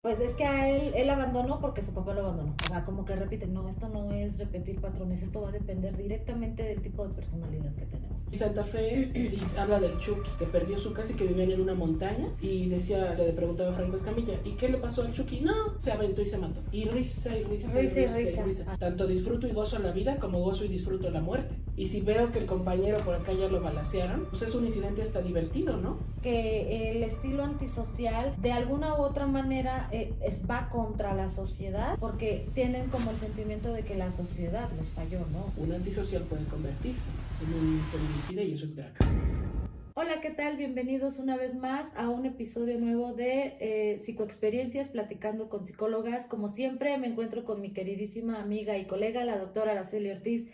Pues es que a él abandonó porque su papá lo abandonó. O sea, como que repite, no, esto no es repetir patrones, esto va a depender directamente del tipo de personalidad que tenemos. Santa Fe habla del Chucky, que perdió su casa y que vivían en una montaña. Y decía, le preguntaba a Franco Escamilla, ¿y qué le pasó al Chucky? No, se aventó y se mató. Y risa y risa y Risa y risa y risa. risa. Tanto disfruto y gozo la vida como gozo y disfruto la muerte. Y si veo que el compañero por acá ya lo balacearon, pues es un incidente hasta divertido, ¿no? Que el estilo antisocial de alguna u otra manera va contra la sociedad porque tienen como el sentimiento de que la sociedad les falló, ¿no? Un antisocial puede convertirse en un feminicida y eso es grave. Hola, ¿qué tal? Bienvenidos una vez más a un episodio nuevo de Psicoexperiencias, platicando con psicólogas. Como siempre, me encuentro con mi queridísima amiga y colega, la doctora Araceli Ortiz.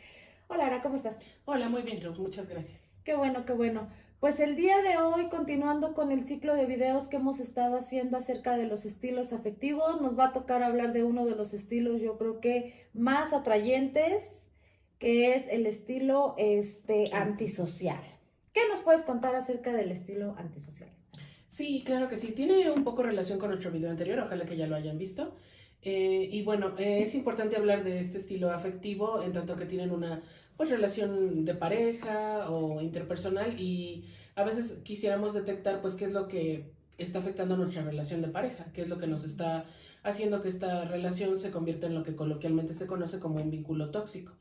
Hola, Ara, ¿cómo estás? Hola, muy bien, Rose, muchas gracias. Qué bueno, qué bueno. Pues el día de hoy, continuando con el ciclo de videos que hemos estado haciendo acerca de los estilos afectivos, nos va a tocar hablar de uno de los estilos, yo creo que más atrayentes, que es el estilo antisocial. ¿Qué nos puedes contar acerca del estilo antisocial? Sí, claro que sí. Tiene un poco relación con nuestro video anterior, ojalá que ya lo hayan visto. Y bueno, es importante hablar de este estilo afectivo en tanto que tienen una pues, relación de pareja o interpersonal y a veces quisiéramos detectar pues qué es lo que está afectando nuestra relación de pareja, qué es lo que nos está haciendo que esta relación se convierta en lo que coloquialmente se conoce como un vínculo tóxico.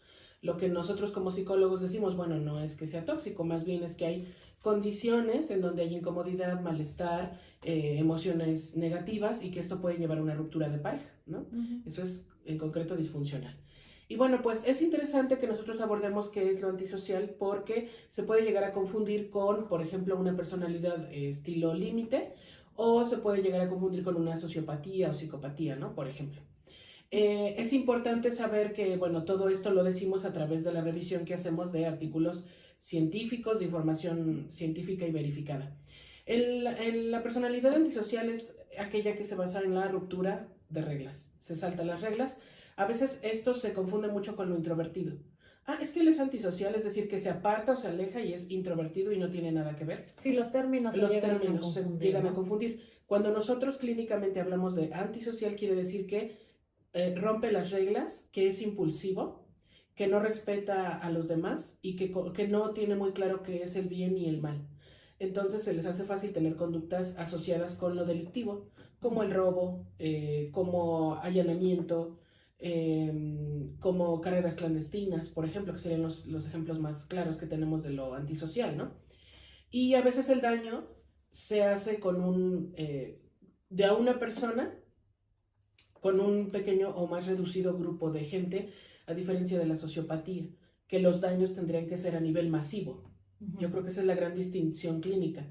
Lo que nosotros como psicólogos decimos, bueno, no es que sea tóxico, más bien es que hay condiciones en donde hay incomodidad, malestar, emociones negativas y que esto puede llevar a una ruptura de pareja, ¿no? Eso es en concreto disfuncional. Y bueno, pues es interesante que nosotros abordemos qué es lo antisocial porque se puede llegar a confundir con, por ejemplo, una personalidad estilo límite o se puede llegar a confundir con una sociopatía o psicopatía, ¿no? Por ejemplo. Es importante saber que, bueno, todo esto lo decimos a través de la revisión que hacemos de artículos científicos, de información científica y verificada. La personalidad antisocial es aquella que se basa en la ruptura de reglas. Se saltan las reglas. A veces esto se confunde mucho con lo introvertido. Ah, es que él es antisocial, es decir, que se aparta o se aleja y es introvertido y no tiene nada que ver. Sí, los términos Los llegan a términos se confundir, llegan a ¿no? confundir. Cuando nosotros clínicamente hablamos de antisocial, quiere decir que rompe las reglas, que es impulsivo, que no respeta a los demás y que no tiene muy claro qué es el bien y el mal. Entonces se les hace fácil tener conductas asociadas con lo delictivo, como el robo, como allanamiento, como carreras clandestinas, por ejemplo, que serían los ejemplos más claros que tenemos de lo antisocial, ¿no? Y a veces el daño se hace de a una persona con un pequeño o más reducido grupo de gente, a diferencia de la sociopatía, que los daños tendrían que ser a nivel masivo. Yo creo que esa es la gran distinción clínica.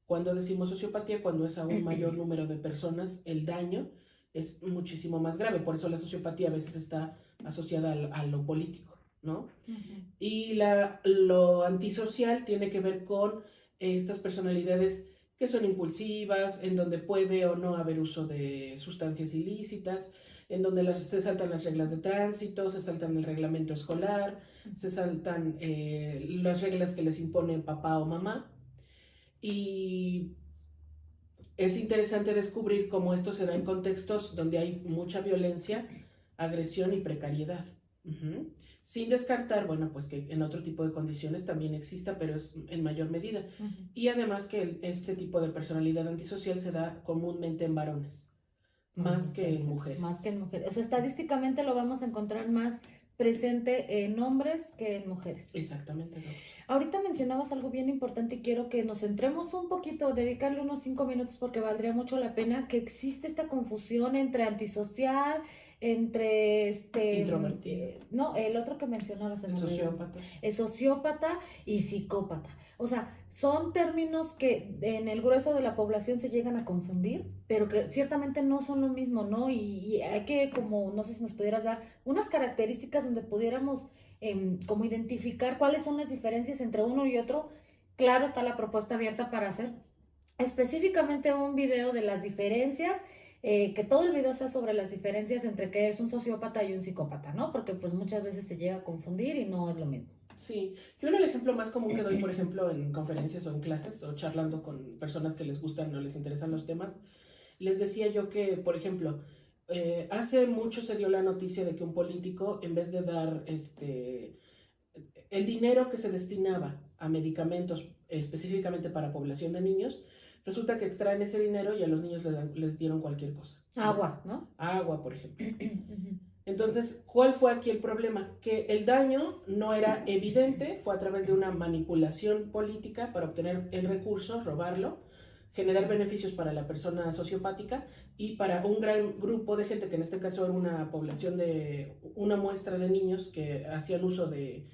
Cuando decimos sociopatía, cuando es a un mayor número de personas, el daño es muchísimo más grave. Por eso la sociopatía a veces está asociada a lo político, ¿no? Y lo antisocial tiene que ver con estas personalidades que son impulsivas, en donde puede o no haber uso de sustancias ilícitas, en donde se saltan las reglas de tránsito, se saltan el reglamento escolar, se saltan las reglas que les impone papá o mamá. Y es interesante descubrir cómo esto se da en contextos donde hay mucha violencia, agresión y precariedad. Sin descartar, bueno, pues que en otro tipo de condiciones también exista, pero es en mayor medida. Y además que este tipo de personalidad antisocial se da comúnmente en varones, más que en mujeres. Más que en mujeres. O sea, estadísticamente lo vamos a encontrar más presente en hombres que en mujeres. Exactamente, ¿no? Ahorita mencionabas algo bien importante y quiero que nos centremos un poquito, dedicarle unos 5 minutos porque valdría mucho la pena que existe esta confusión entre antisocial, entre Introvertido. no, el otro que mencionabas, El sociópata. es sociópata y psicópata. O sea, son términos que en el grueso de la población se llegan a confundir, pero que ciertamente no son lo mismo, ¿no? Y hay que, como, no sé si nos pudieras dar unas características donde pudiéramos como identificar cuáles son las diferencias entre uno y otro. Claro, está la propuesta abierta para hacer específicamente un video de las diferencias, que todo el video sea sobre las diferencias entre qué es un sociópata y un psicópata, ¿no? Porque pues muchas veces se llega a confundir y no es lo mismo. Sí, yo el ejemplo más común que doy, por ejemplo, en conferencias o en clases o charlando con personas que les gustan o les interesan los temas, Les decía yo que, por ejemplo, hace mucho se dio la noticia de que un político, en vez de dar el dinero que se destinaba a medicamentos específicamente para población de niños, resulta que extraen ese dinero y a los niños les dieron cualquier cosa, ¿no? Agua, ¿no? Agua, por ejemplo. Entonces, ¿cuál fue aquí el problema? Que el daño no era evidente, fue a través de una manipulación política para obtener el recurso, robarlo, generar beneficios para la persona sociopática y para un gran grupo de gente, que en este caso era una población de una muestra de niños que hacían uso de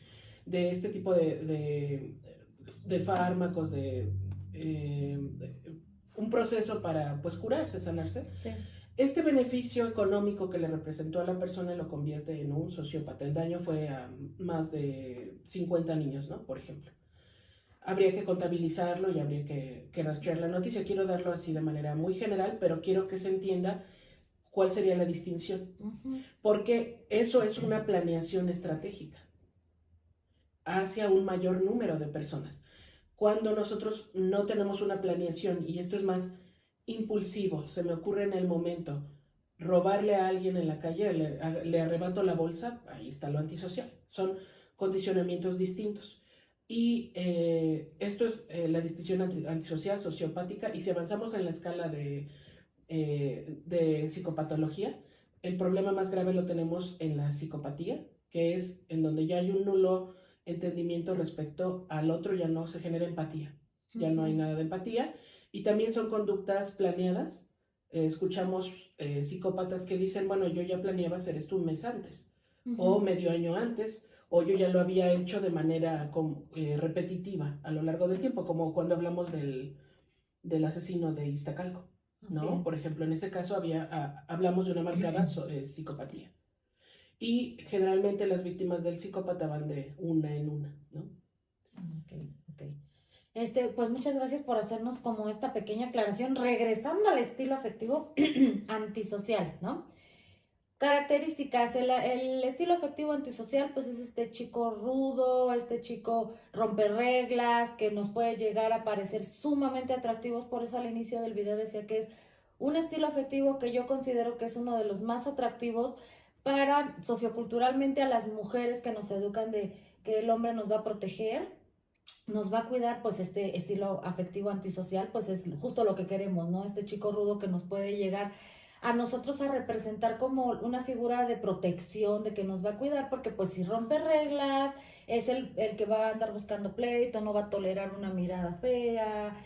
este tipo de fármacos, un proceso para pues curarse, sanarse. Sí. Este beneficio económico que le representó a la persona lo convierte en un sociópata. El daño fue a más de 50 niños, ¿no? Por ejemplo. Habría que contabilizarlo y habría que rastrear la noticia. Quiero darlo así de manera muy general, pero quiero que se entienda cuál sería la distinción. Porque eso es una planeación estratégica hacia un mayor número de personas. Cuando nosotros no tenemos una planeación, y esto es más impulsivo, se me ocurre en el momento, robarle a alguien en la calle, le arrebato la bolsa, ahí está lo antisocial. Son condicionamientos distintos. Y esto es la distinción antisocial, sociopática, y si avanzamos en la escala de psicopatología, el problema más grave lo tenemos en la psicopatía, que es en donde ya hay un nulo entendimiento respecto al otro, ya no se genera empatía, ya no hay nada de empatía, y también son conductas planeadas. Escuchamos psicópatas que dicen, bueno, yo ya planeaba hacer esto un mes antes, o medio año antes, o yo ya lo había hecho de manera repetitiva a lo largo del tiempo, como cuando hablamos del asesino de Iztacalco, ¿no? Por ejemplo, en ese caso hablamos de una marcada psicopatía. Y generalmente las víctimas del psicópata van de una en una, ¿no? Ok. Pues muchas gracias por hacernos como esta pequeña aclaración, regresando al estilo afectivo antisocial, ¿no? Características, el estilo afectivo antisocial, pues es este chico rudo, este chico rompe reglas, que nos puede llegar a parecer sumamente atractivos. Por eso al inicio del video decía que es un estilo afectivo que yo considero que es uno de los más atractivos para socioculturalmente a las mujeres que nos educan de que el hombre nos va a proteger, nos va a cuidar. Pues este estilo afectivo antisocial pues es justo lo que queremos, ¿no? Este chico rudo que nos puede llegar a nosotros a representar como una figura de protección, de que nos va a cuidar, porque pues si rompe reglas, es el que va a andar buscando pleito, no va a tolerar una mirada fea,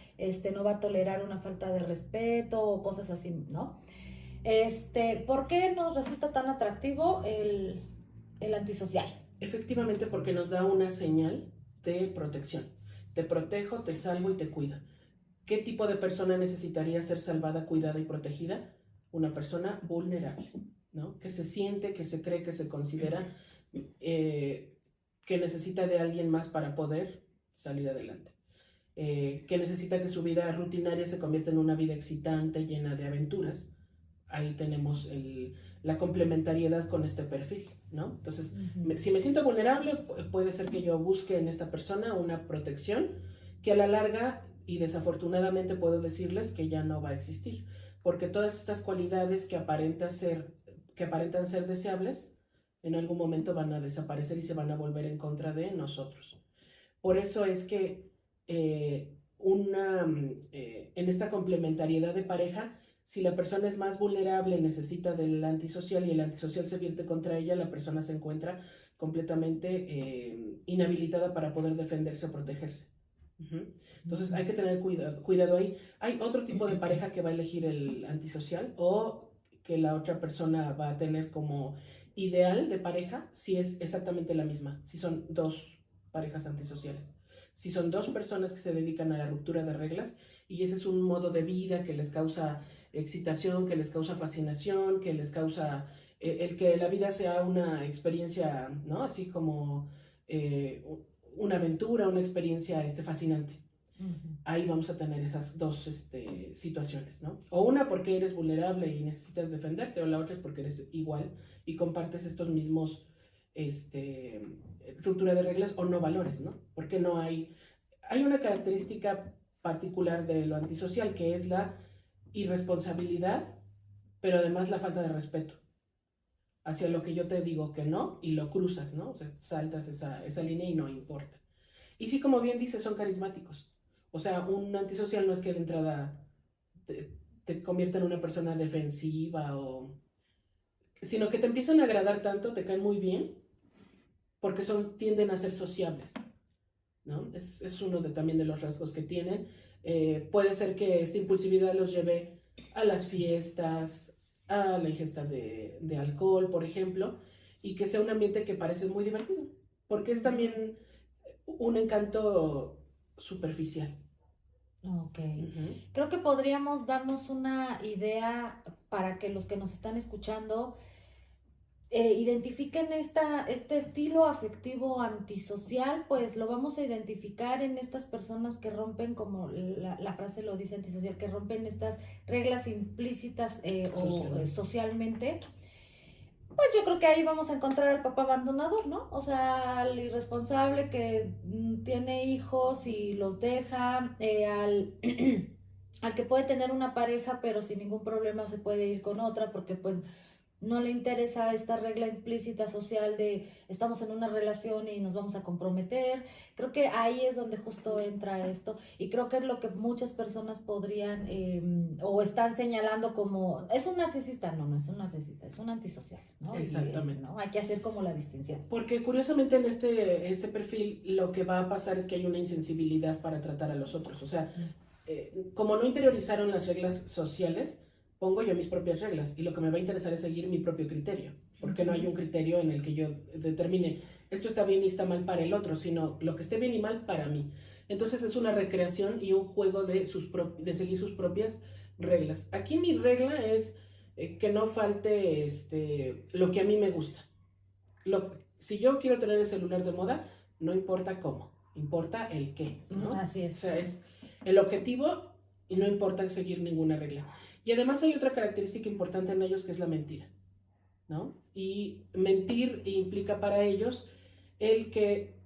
no va a tolerar una falta de respeto o cosas así, ¿no? ¿Por qué nos resulta tan atractivo el antisocial? Efectivamente, porque nos da una señal de protección. Te protejo, te salvo y te cuido. ¿Qué tipo de persona necesitaría ser salvada, cuidada y protegida? Una persona vulnerable, ¿no? Que se siente, que se cree, que se considera que necesita de alguien más para poder salir adelante. Que necesita que su vida rutinaria se convierta en una vida excitante, llena de aventuras. Ahí tenemos la complementariedad con este perfil, ¿no? Entonces, si me siento vulnerable, puede ser que yo busque en esta persona una protección que a la larga, y desafortunadamente puedo decirles que ya no va a existir, porque todas estas cualidades que aparentan ser deseables, en algún momento van a desaparecer y se van a volver en contra de nosotros. Por eso es que en esta complementariedad de pareja, si la persona es más vulnerable, necesita del antisocial y el antisocial se vierte contra ella, la persona se encuentra completamente inhabilitada para poder defenderse o protegerse. Entonces hay que tener cuidado ahí. Hay otro tipo de pareja que va a elegir el antisocial, o que la otra persona va a tener como ideal de pareja si es exactamente la misma, si son dos parejas antisociales. Si son dos personas que se dedican a la ruptura de reglas y ese es un modo de vida que les causa excitación, que les causa fascinación, que les causa el que la vida sea una experiencia, ¿no? Así como una aventura, una experiencia fascinante. Ahí vamos a tener esas dos situaciones, ¿no? O una porque eres vulnerable y necesitas defenderte, o la otra es porque eres igual y compartes estos mismos ruptura de reglas o no valores, ¿no? Porque no hay una característica particular de lo antisocial que es la irresponsabilidad, pero además la falta de respeto hacia lo que yo te digo que no y lo cruzas, ¿no? O sea, saltas esa línea y no importa. Y sí, como bien dices, son carismáticos. O sea, un antisocial no es que de entrada te convierta en una persona defensiva o... sino que te empiezan a agradar tanto, te caen muy bien, porque tienden a ser sociables, ¿no? Es uno también de los rasgos que tienen. Puede ser que esta impulsividad los lleve a las fiestas, a la ingesta de alcohol, por ejemplo, y que sea un ambiente que parece muy divertido, porque es también un encanto superficial. Ok. Ujú. Creo que podríamos darnos una idea para que los que nos están escuchando identifiquen este estilo afectivo antisocial, pues lo vamos a identificar en estas personas que rompen, como la frase lo dice antisocial, que rompen estas reglas implícitas socialmente. Pues yo creo que ahí vamos a encontrar al papá abandonador, ¿no? O sea, al irresponsable que tiene hijos y los deja, al que puede tener una pareja pero sin ningún problema se puede ir con otra porque pues no le interesa esta regla implícita social de estamos en una relación y nos vamos a comprometer. Creo que ahí es donde justo entra esto y creo que es lo que muchas personas podrían o están señalando como es un narcisista. No, no es un narcisista, es un antisocial, ¿no? Exactamente. ¿no? Hay que hacer como la distinción. Porque curiosamente en este perfil lo que va a pasar es que hay una insensibilidad para tratar a los otros. O sea, como no interiorizaron las reglas sociales, pongo yo mis propias reglas y lo que me va a interesar es seguir mi propio criterio, porque no hay un criterio en el que yo determine esto está bien y está mal para el otro, sino lo que esté bien y mal para mí. Entonces es una recreación y un juego de seguir sus propias reglas. Aquí mi regla es que no falte lo que a mí me gusta. Si yo quiero tener el celular de moda, no importa cómo, importa el qué, ¿no? Así es. O sea, es el objetivo y no importa seguir ninguna regla. Y además hay otra característica importante en ellos que es la mentira, ¿no? Y mentir implica para ellos el que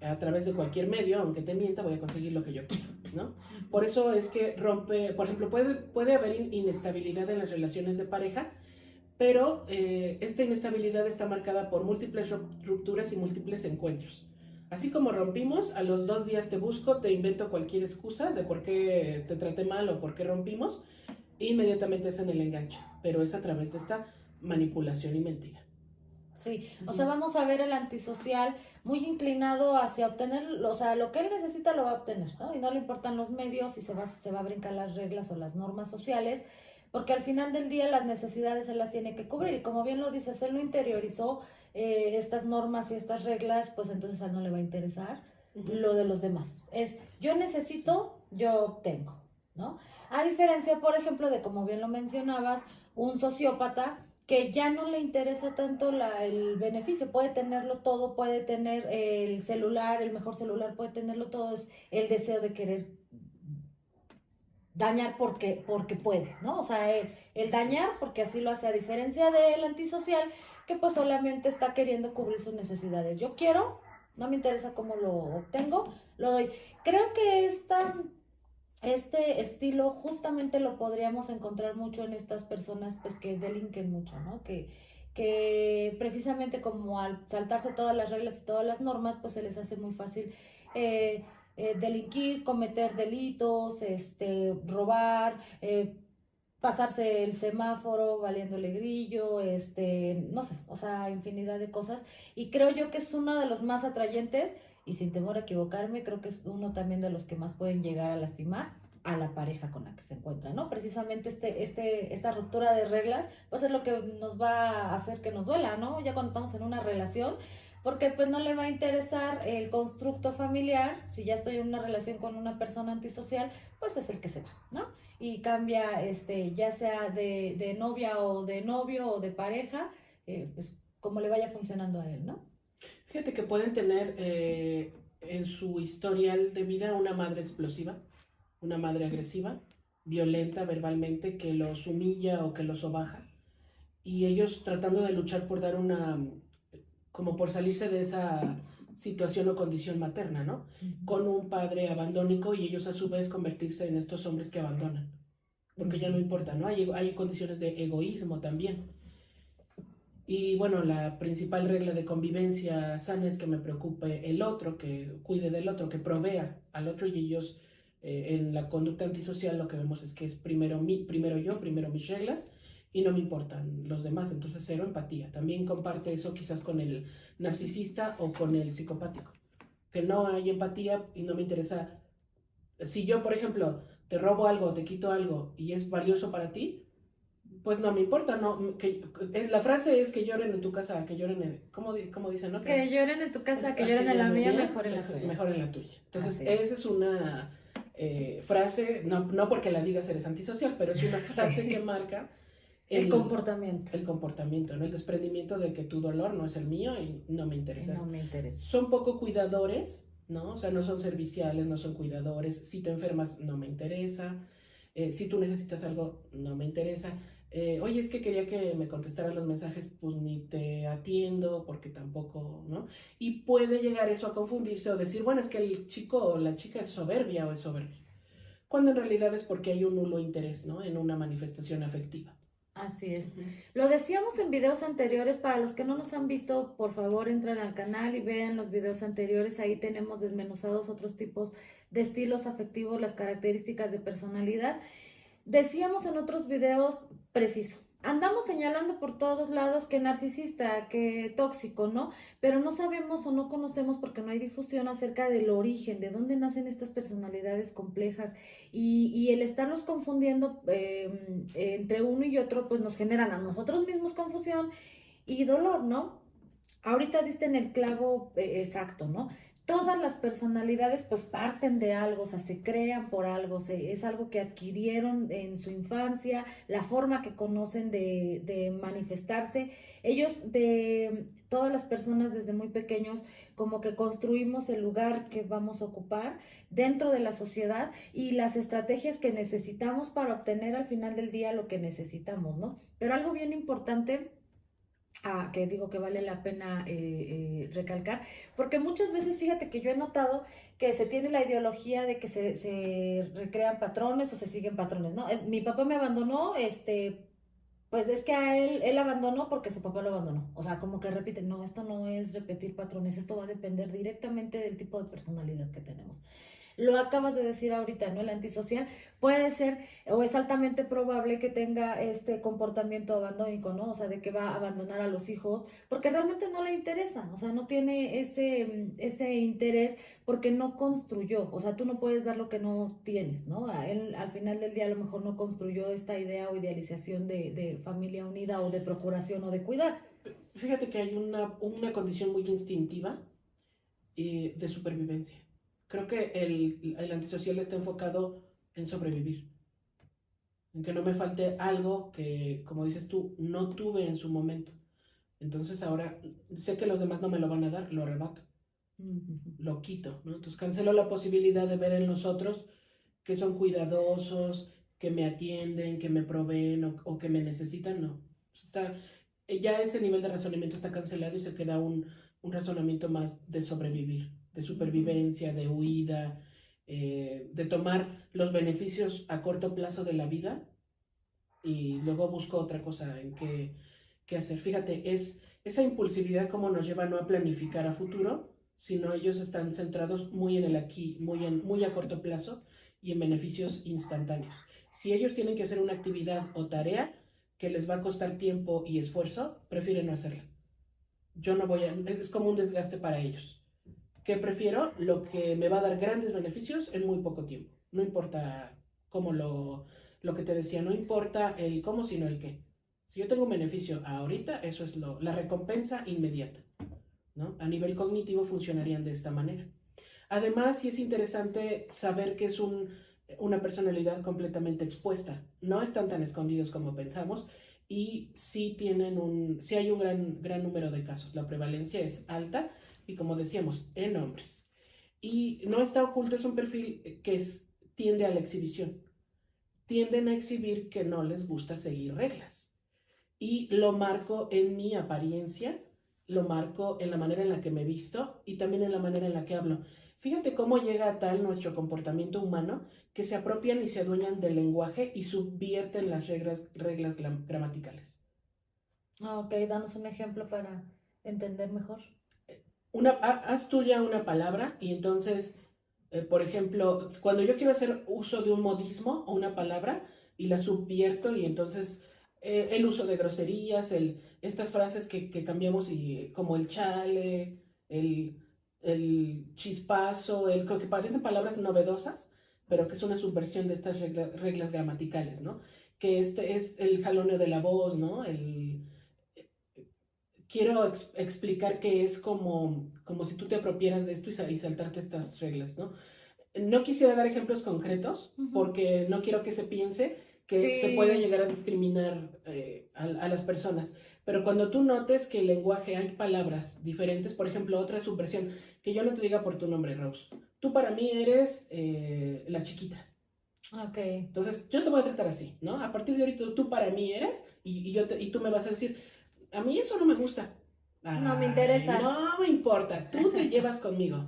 a través de cualquier medio, aunque te mienta, voy a conseguir lo que yo quiero, ¿no? Por eso es que rompe, por ejemplo, puede haber inestabilidad en las relaciones de pareja, pero esta inestabilidad está marcada por múltiples rupturas y múltiples encuentros. Así como rompimos, a los 2 días te busco, te invento cualquier excusa de por qué te traté mal o por qué rompimos, e inmediatamente es en el enganche, pero es a través de esta manipulación y mentira. Sí, o sea, vamos a ver el antisocial muy inclinado hacia obtener, o sea, lo que él necesita lo va a obtener, ¿no? Y no le importan los medios y se va a brincar las reglas o las normas sociales, porque al final del día las necesidades él las tiene que cubrir y como bien lo dices, él no interiorizó estas normas y estas reglas, pues entonces a él no le va a interesar lo de los demás. Es, yo necesito, yo obtengo, ¿no? A diferencia, por ejemplo, de como bien lo mencionabas, un sociópata que ya no le interesa tanto el beneficio, puede tenerlo todo, puede tener el celular, el mejor celular, puede tenerlo todo, es el deseo de querer dañar porque puede, ¿no? O sea, el dañar porque así lo hace, a diferencia del antisocial, que pues solamente está queriendo cubrir sus necesidades. Yo quiero, no me interesa cómo lo obtengo, lo doy. Creo que este estilo justamente lo podríamos encontrar mucho en estas personas pues que delinquen mucho, ¿no? Que precisamente como al saltarse todas las reglas y todas las normas, pues se les hace muy fácil delinquir, cometer delitos, robar, pasarse el semáforo valiéndole grillo, no sé, o sea, infinidad de cosas. Y creo yo que es uno de los más atrayentes y sin temor a equivocarme, creo que es uno también de los que más pueden llegar a lastimar a la pareja con la que se encuentra, ¿no? Precisamente esta ruptura de reglas, pues es lo que nos va a hacer que nos duela, ¿no? Ya cuando estamos en una relación, porque pues no le va a interesar el constructo familiar, si ya estoy en una relación con una persona antisocial, pues es el que se va, ¿no? Y cambia, ya sea de novia o de novio o de pareja, pues como le vaya funcionando a él, ¿no? Fíjate que pueden tener en su historial de vida una madre explosiva, una madre agresiva, violenta verbalmente, que los humilla o que los sobaja, y ellos tratando de luchar por dar como por salirse de esa situación o condición materna, ¿no? Con un padre abandónico y ellos a su vez convertirse en estos hombres que abandonan, porque ya no importa, ¿no? Hay condiciones de egoísmo también. Y bueno, la principal regla de convivencia sana es que me preocupe el otro, que cuide del otro, que provea al otro, y ellos en la conducta antisocial lo que vemos es que es primero yo, primero mis reglas y no me importan los demás, entonces cero empatía. También comparte eso quizás con el narcisista o con el psicopático, que no hay empatía y no me interesa. Si yo, por ejemplo, te robo algo, te quito algo y es valioso para ti, pues no me importa, no, la frase es que lloren en tu casa, que lloren en, ¿cómo dicen, no? Que lloren en tu casa, que lloren en la mía, mejor en la tuya. Mejor en la tuya. Entonces, Así es. esa es una frase, no porque la digas eres antisocial, pero es una frase Sí. que marca El comportamiento. el comportamiento, ¿no? El desprendimiento de que tu dolor no es el mío y no me interesa. No me interesa. Son poco cuidadores, ¿no? O sea, no son serviciales, no son cuidadores. Si te enfermas, no me interesa. Si tú necesitas algo, no me interesa. Oye, es que quería que me contestaran los mensajes, pues ni te atiendo porque tampoco, ¿no? Y puede llegar eso a confundirse o decir, bueno, es que el chico o la chica es soberbia o es soberbio, cuando en realidad es porque hay un nulo interés, ¿no? En una manifestación afectiva. Así es. Lo decíamos en videos anteriores, para los que no nos han visto, por favor entren al canal y vean los videos anteriores, ahí tenemos desmenuzados otros tipos de estilos afectivos, las características de personalidad. Decíamos en otros videos, preciso, andamos señalando por todos lados que narcisista, que tóxico, ¿no? Pero no sabemos o no conocemos porque no hay difusión acerca del origen, de dónde nacen estas personalidades complejas y el estarlos confundiendo entre uno y otro, pues nos generan a nosotros mismos confusión y dolor, ¿no? Ahorita diste en el clavo exacto, ¿no? Todas las personalidades pues parten de algo, o sea, se crean por algo, es algo que adquirieron en su infancia, la forma que conocen de manifestarse. Ellos, de todas las personas desde muy pequeños, como que construimos el lugar que vamos a ocupar dentro de la sociedad y las estrategias que necesitamos para obtener al final del día lo que necesitamos, ¿no? Pero algo bien importante que digo que vale la pena recalcar, porque muchas veces fíjate que yo he notado que se tiene la ideología de que se recrean patrones o se siguen patrones, ¿no? Mi papá me abandonó, pues es que a él abandonó porque su papá lo abandonó. O sea, como que repiten, no, esto no es repetir patrones, esto va a depender directamente del tipo de personalidad que tenemos. Lo acabas de decir ahorita, ¿no? El antisocial puede ser o es altamente probable que tenga este comportamiento abandónico, ¿no? O sea, de que va a abandonar a los hijos porque realmente no le interesa, o sea, no tiene ese interés porque no construyó, o sea, tú no puedes dar lo que no tienes, ¿no? A él al final del día a lo mejor no construyó esta idea o idealización de familia unida o de procuración o de cuidar. Fíjate que hay una condición muy instintiva de supervivencia. Creo que el antisocial está enfocado en sobrevivir, en que no me falte algo que, como dices tú, no tuve en su momento. Entonces ahora sé que los demás no me lo van a dar, lo arrebato, lo quito, ¿no? Entonces cancelo la posibilidad de ver en los otros que son cuidadosos, que me atienden, que me proveen o que me necesitan, no. Está, ya ese nivel de razonamiento está cancelado y se queda un razonamiento más de sobrevivir, de supervivencia, de huida, de tomar los beneficios a corto plazo de la vida y luego busco otra cosa en qué hacer. Fíjate, es esa impulsividad como nos lleva no a planificar a futuro, sino ellos están centrados muy en el aquí, muy a corto plazo y en beneficios instantáneos. Si ellos tienen que hacer una actividad o tarea que les va a costar tiempo y esfuerzo, prefieren no hacerla. Yo no voy a, es como un desgaste para ellos. ¿Qué prefiero? Lo que me va a dar grandes beneficios en muy poco tiempo. No importa cómo lo que te decía, no importa el cómo, sino el qué. Si yo tengo un beneficio ahorita, eso es la recompensa inmediata, ¿no? A nivel cognitivo funcionarían de esta manera. Además, sí es interesante saber que es una personalidad completamente expuesta. No están tan escondidos como pensamos y sí sí hay un gran número de casos. La prevalencia es alta y, como decíamos, en hombres. Y no está oculto, es un perfil que tiende a la exhibición. Tienden a exhibir que no les gusta seguir reglas. Y lo marco en mi apariencia, lo marco en la manera en la que me visto y también en la manera en la que hablo. Fíjate cómo llega a tal nuestro comportamiento humano que se apropian y se adueñan del lenguaje y subvierten las reglas gramaticales. Ok, danos un ejemplo para entender mejor. Haz tuya una palabra y entonces, por ejemplo, cuando yo quiero hacer uso de un modismo o una palabra y la subvierto y entonces el uso de groserías, estas frases que cambiamos y, como el chale, el, el chispazo, que parecen palabras novedosas, pero que es una subversión de estas reglas gramaticales, ¿no? Que este es el jaloneo de la voz, ¿no? Quiero explicar que es como si tú te apropiaras de esto y saltarte estas reglas, ¿no? No quisiera dar ejemplos concretos Ujú. porque no quiero que se piense que se puede Sí, llegar a discriminar a las personas. Pero cuando tú notes que el lenguaje hay palabras diferentes, por ejemplo, otra subversión, que yo no te diga por tu nombre, Rose. Tú para mí eres la chiquita. ok. Entonces, yo te voy a tratar así, ¿no? A partir de ahorita tú para mí eres y tú me vas a decir, a mí eso no me gusta. No me Ay, interesa. no me importa, tú te llevas conmigo.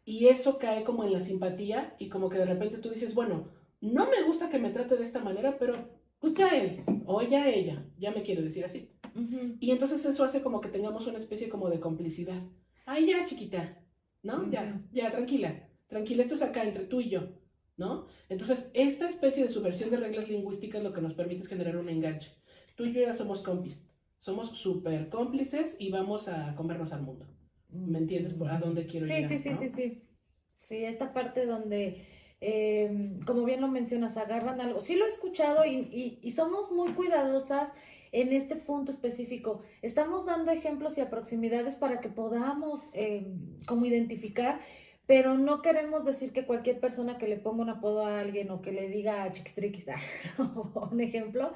Y eso cae como en la simpatía y como que de repente tú dices, bueno, no me gusta que me trate de esta manera, pero pues ya él o ya ella, ya me quiere decir así. Ujú, Y entonces eso hace como que tengamos una especie como de complicidad. Ay, ya, chiquita, ¿no? ujú. Ya, tranquila, tranquila, esto es acá entre tú y yo, ¿no? Entonces, esta especie de subversión de reglas lingüísticas lo que nos permite es generar un enganche. Tú y yo ya somos compis, somos súper cómplices y vamos a comernos al mundo. ¿Me entiendes a dónde quiero Sí, sí, llegar, sí, sí, no? sí. Sí, esta parte donde, como bien lo mencionas, agarran algo. Sí lo he escuchado y somos muy cuidadosas en este punto específico. Estamos dando ejemplos y aproximidades para que podamos como identificar, pero no queremos decir que cualquier persona que le ponga un apodo a alguien o que le diga chiquistriquis, un ejemplo,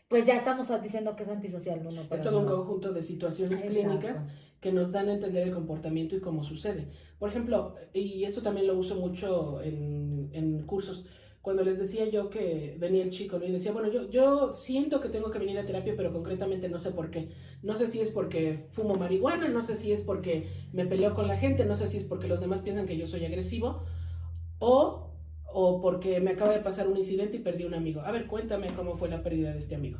pues ya estamos diciendo que es antisocial, no, no, Es para todo un nada. conjunto de situaciones Exacto. clínicas que nos dan a entender el comportamiento y cómo sucede. Por ejemplo, y esto también lo uso mucho en cursos, cuando les decía yo que venía el chico, ¿no? Y decía, bueno, yo siento que tengo que venir a terapia, pero concretamente no sé por qué. No sé si es porque fumo marihuana, no sé si es porque me peleo con la gente, no sé si es porque los demás piensan que yo soy agresivo, o, o porque me acaba de pasar un incidente y perdí un amigo. A ver, cuéntame cómo fue la pérdida de este amigo.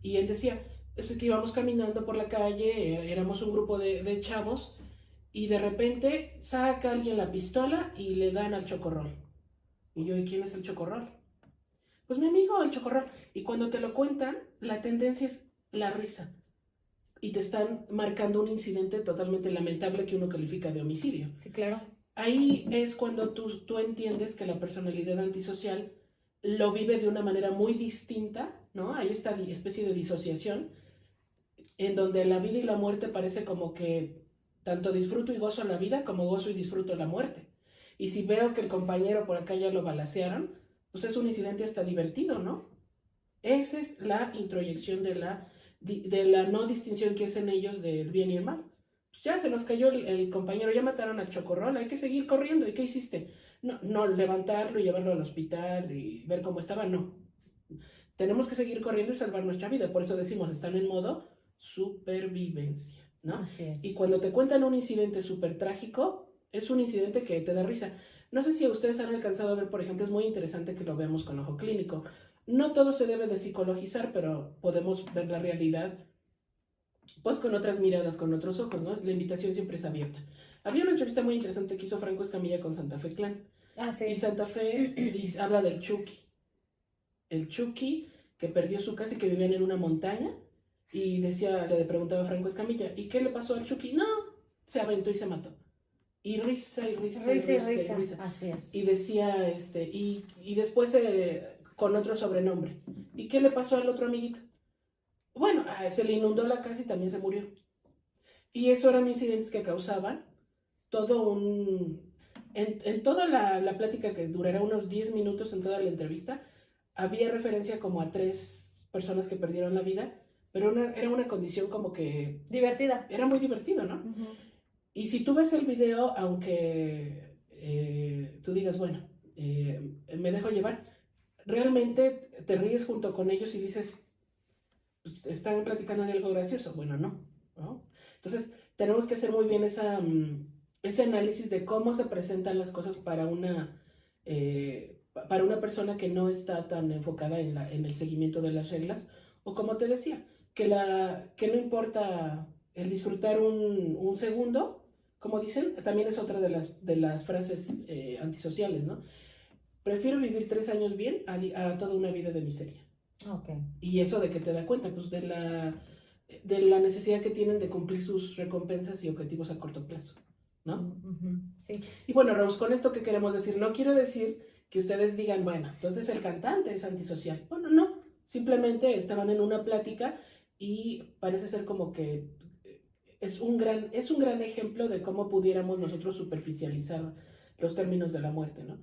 Y él decía, es que íbamos caminando por la calle, éramos un grupo de chavos, y de repente saca alguien la pistola y le dan al chocorrol. Y yo, ¿y quién es el chocorrol? Pues mi amigo, el chocorrol. Y cuando te lo cuentan, la tendencia es la risa. Y te están marcando un incidente totalmente lamentable que uno califica de homicidio. Sí, claro. Ahí es cuando tú entiendes que la personalidad antisocial lo vive de una manera muy distinta, ¿no? Hay esta especie de disociación en donde la vida y la muerte parece como que tanto disfruto y gozo la vida como gozo y disfruto la muerte. Y si veo que el compañero por acá ya lo balacearon, pues es un incidente hasta divertido, ¿no? Esa es la introyección de la no distinción que es en ellos del bien y el mal. Pues ya se nos cayó el compañero, ya mataron al chocorrol, hay que seguir corriendo. ¿Y qué hiciste? No, no levantarlo y llevarlo al hospital y ver cómo estaba, no. Tenemos que seguir corriendo y salvar nuestra vida. Por eso decimos, están en modo supervivencia, ¿no? Así es. Y cuando te cuentan un incidente súper trágico, es un incidente que te da risa. No sé si ustedes han alcanzado a ver, por ejemplo, es muy interesante que lo veamos con ojo clínico. No todo se debe de psicologizar, pero podemos ver la realidad pues con otras miradas, con otros ojos, ¿no? La invitación siempre es abierta. Había una entrevista muy interesante que hizo Franco Escamilla con Santa Fe Clan. Ah, Y sí. Santa Fe habla del Chucky. El Chucky que perdió su casa y que vivían en una montaña. Y le preguntaba a Franco Escamilla, ¿y qué le pasó al Chucky? No, se aventó y se mató. Y risa y risa y Risa y risa y risa. risa. Así es. Y decía, y después con otro sobrenombre. ¿Y qué le pasó al otro amiguito? Bueno, se le inundó la casa y también se murió. Y eso eran incidentes que causaban todo un... En toda la plática que durará unos 10 minutos en toda la entrevista, había referencia como a 3 personas que perdieron la vida, pero era una condición como que Divertida. era muy divertido, ¿no? Ujú. Y si tú ves el video, aunque tú digas, bueno, me dejo llevar, realmente te ríes junto con ellos y dices, están platicando de algo gracioso. Bueno, no, ¿no? Entonces, tenemos que hacer muy bien ese análisis de cómo se presentan las cosas para una persona que no está tan enfocada en el seguimiento de las reglas, o como te decía, que no importa el disfrutar un segundo, como dicen, también es otra de las frases antisociales, ¿no? Prefiero vivir 3 años bien a toda una vida de miseria. Okay. Y eso de que te da cuenta, pues de la necesidad que tienen de cumplir sus recompensas y objetivos a corto plazo, ¿no? Sí. Y bueno, Rose, con esto que queremos decir, no quiero decir que ustedes digan, bueno, entonces el cantante es antisocial. Bueno, no, simplemente estaban en una plática y parece ser como que es un gran ejemplo de cómo pudiéramos nosotros superficializar los términos de la muerte, ¿no?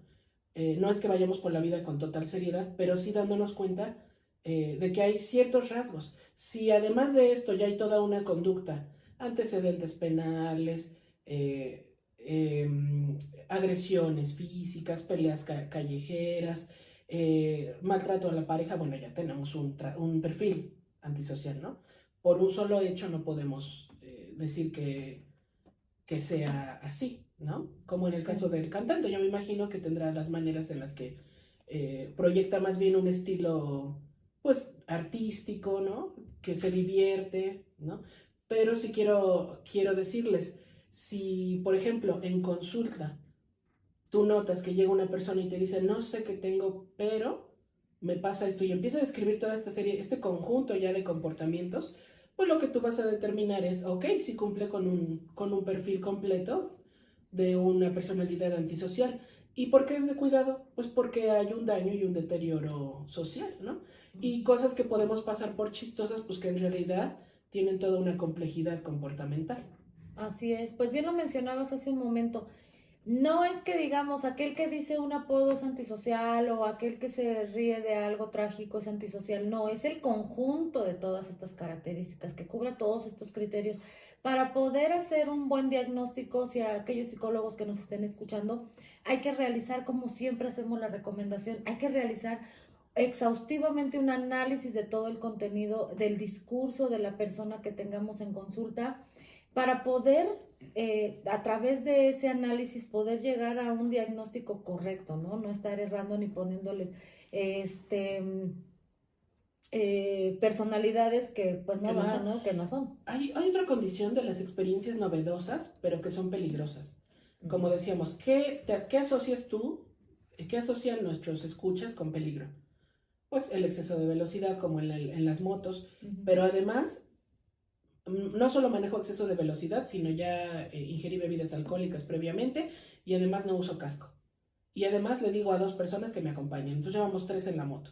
No es que vayamos por la vida con total seriedad, pero sí dándonos cuenta de que hay ciertos rasgos. Si además de esto ya hay toda una conducta, antecedentes penales, eh, agresiones físicas, peleas callejeras, maltrato a la pareja, bueno, ya tenemos un perfil antisocial, ¿no? Por un solo hecho no podemos decir que sea así, ¿no? Como en el caso del cantante, yo me imagino que tendrá las maneras en las que proyecta más bien un estilo, pues, artístico, ¿no? Que se divierte, ¿no? Pero sí quiero decirles, si, por ejemplo, en consulta, tú notas que llega una persona y te dice, no sé qué tengo, pero me pasa esto, y empieza a describir toda esta serie, este conjunto ya de comportamientos, pues lo que tú vas a determinar es, ok, si cumple con un perfil completo de una personalidad antisocial. ¿Y por qué es de cuidado? Pues porque hay un daño y un deterioro social, ¿no? Y cosas que podemos pasar por chistosas, pues que en realidad tienen toda una complejidad comportamental. Así es. Pues bien lo mencionabas hace un momento. No es que digamos aquel que dice un apodo es antisocial o aquel que se ríe de algo trágico es antisocial, no, es el conjunto de todas estas características que cubra todos estos criterios para poder hacer un buen diagnóstico. Si a aquellos psicólogos que nos estén escuchando, hay que realizar, como siempre hacemos la recomendación, hay que realizar exhaustivamente un análisis de todo el contenido del discurso de la persona que tengamos en consulta para poder a través de ese análisis poder llegar a un diagnóstico correcto, ¿no? No estar errando ni poniéndoles este personalidades que pues no van, ¿no? Que no son. Hay otra condición de las experiencias novedosas, pero que son peligrosas. Como decíamos, ¿qué asocias tú, qué asocian nuestros escuchas con peligro? Pues el exceso de velocidad, como en las motos, pero además no solo manejo exceso de velocidad, sino ya ingerí bebidas alcohólicas previamente y además no uso casco. Y además le digo a 2 personas que me acompañen, entonces llevamos 3 en la moto.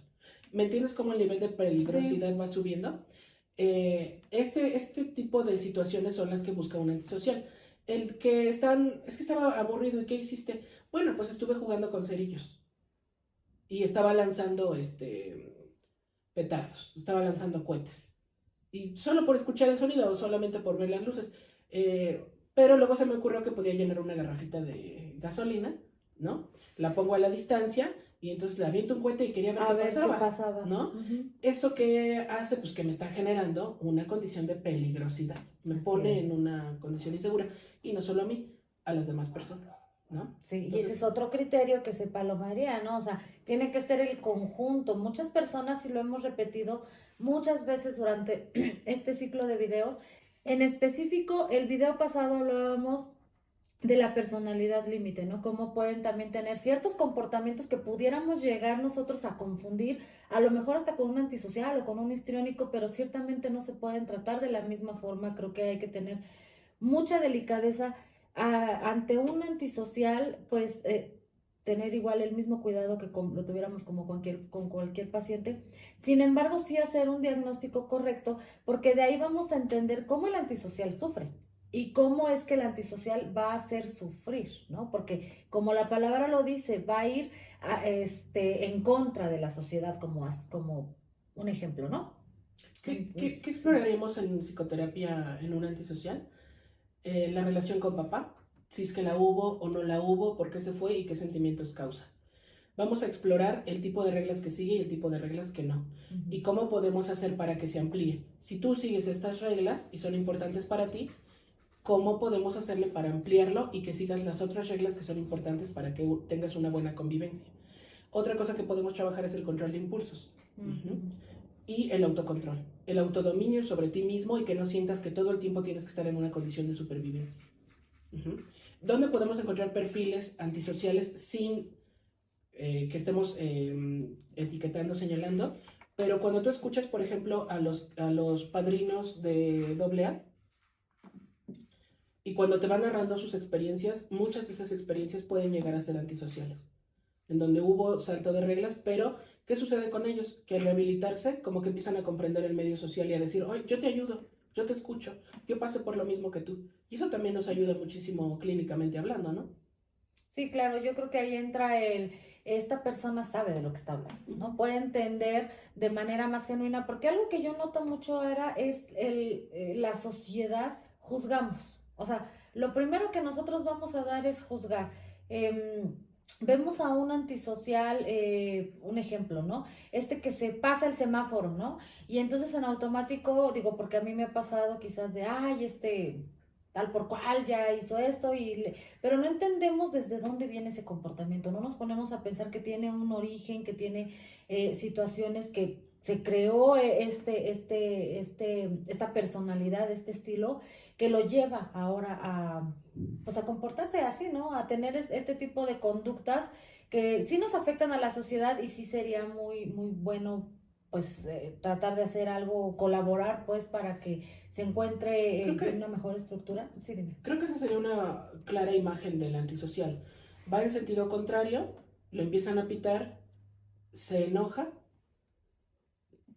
¿Me entiendes cómo el nivel de peligrosidad va subiendo? Este tipo de situaciones son las que busca un antisocial. Es que estaba aburrido, ¿y qué hiciste? Bueno, pues estuve jugando con cerillos y estaba lanzando petardos, estaba lanzando cohetes. Y solo por escuchar el sonido o solamente por ver las luces. Pero luego se me ocurrió que podía llenar una garrafita de gasolina, ¿no? La pongo a la distancia y entonces le aviento un cohete y quería ver qué pasaba, ¿no? ¿Eso qué hace? Pues que me está generando una condición de peligrosidad. Me pone en una condición insegura. Y no solo a mí, a las demás personas, ¿no? Sí, entonces, y ese es otro criterio que se palomaría, ¿no? O sea, tiene que ser el conjunto. Muchas personas, y lo hemos repetido muchas veces durante este ciclo de videos, en específico, el video pasado hablábamos de la personalidad límite, ¿no? Cómo pueden también tener ciertos comportamientos que pudiéramos llegar nosotros a confundir, a lo mejor hasta con un antisocial o con un histriónico, pero ciertamente no se pueden tratar de la misma forma. Creo que hay que tener mucha delicadeza ante un antisocial, pues tener igual el mismo cuidado que lo tuviéramos como con cualquier paciente. Sin embargo, sí hacer un diagnóstico correcto, porque de ahí vamos a entender cómo el antisocial sufre y cómo es que el antisocial va a hacer sufrir, ¿no? Porque como la palabra lo dice, va a ir en contra de la sociedad como un ejemplo, ¿no? ¿Qué exploraríamos en psicoterapia en un antisocial? La relación con papá, si es que la hubo o no la hubo, por qué se fue y qué sentimientos causa. Vamos a explorar el tipo de reglas que sigue y el tipo de reglas que no. Y cómo podemos hacer para que se amplíe. Si tú sigues estas reglas y son importantes para ti, cómo podemos hacerle para ampliarlo y que sigas las otras reglas que son importantes para que tengas una buena convivencia. Otra cosa que podemos trabajar es el control de impulsos. Y el autocontrol, el autodominio sobre ti mismo y que no sientas que todo el tiempo tienes que estar en una condición de supervivencia. ¿Dónde podemos encontrar perfiles antisociales sin que estemos etiquetando, señalando? Pero cuando tú escuchas, por ejemplo, a los padrinos de AA, y cuando te van narrando sus experiencias, muchas de esas experiencias pueden llegar a ser antisociales, en donde hubo salto de reglas, pero ¿qué sucede con ellos? Que al rehabilitarse, como que empiezan a comprender el medio social y a decir, oye, yo te ayudo, yo te escucho, yo pasé por lo mismo que tú. Y eso también nos ayuda muchísimo clínicamente hablando, ¿no? Sí, claro, yo creo que ahí entra esta persona sabe de lo que está hablando, ¿no? Puede entender de manera más genuina, porque algo que yo noto mucho ahora es la sociedad, juzgamos. O sea, lo primero que nosotros vamos a dar es juzgar. Vemos a un antisocial, un ejemplo, ¿no? Este que se pasa el semáforo, ¿no? Y entonces en automático, digo, porque a mí me ha pasado quizás de, ay, tal por cual ya hizo esto, pero no entendemos desde dónde viene ese comportamiento, no nos ponemos a pensar que tiene un origen, que tiene situaciones que se creó esta personalidad, este estilo, que lo lleva ahora pues a comportarse así, ¿no? A tener este tipo de conductas que sí nos afectan a la sociedad y sí sería muy, muy bueno pues tratar de hacer algo, colaborar pues para que se encuentre una mejor estructura. Sí, dime. Creo que esa sería una clara imagen del antisocial. Va en sentido contrario, lo empiezan a pitar, se enoja,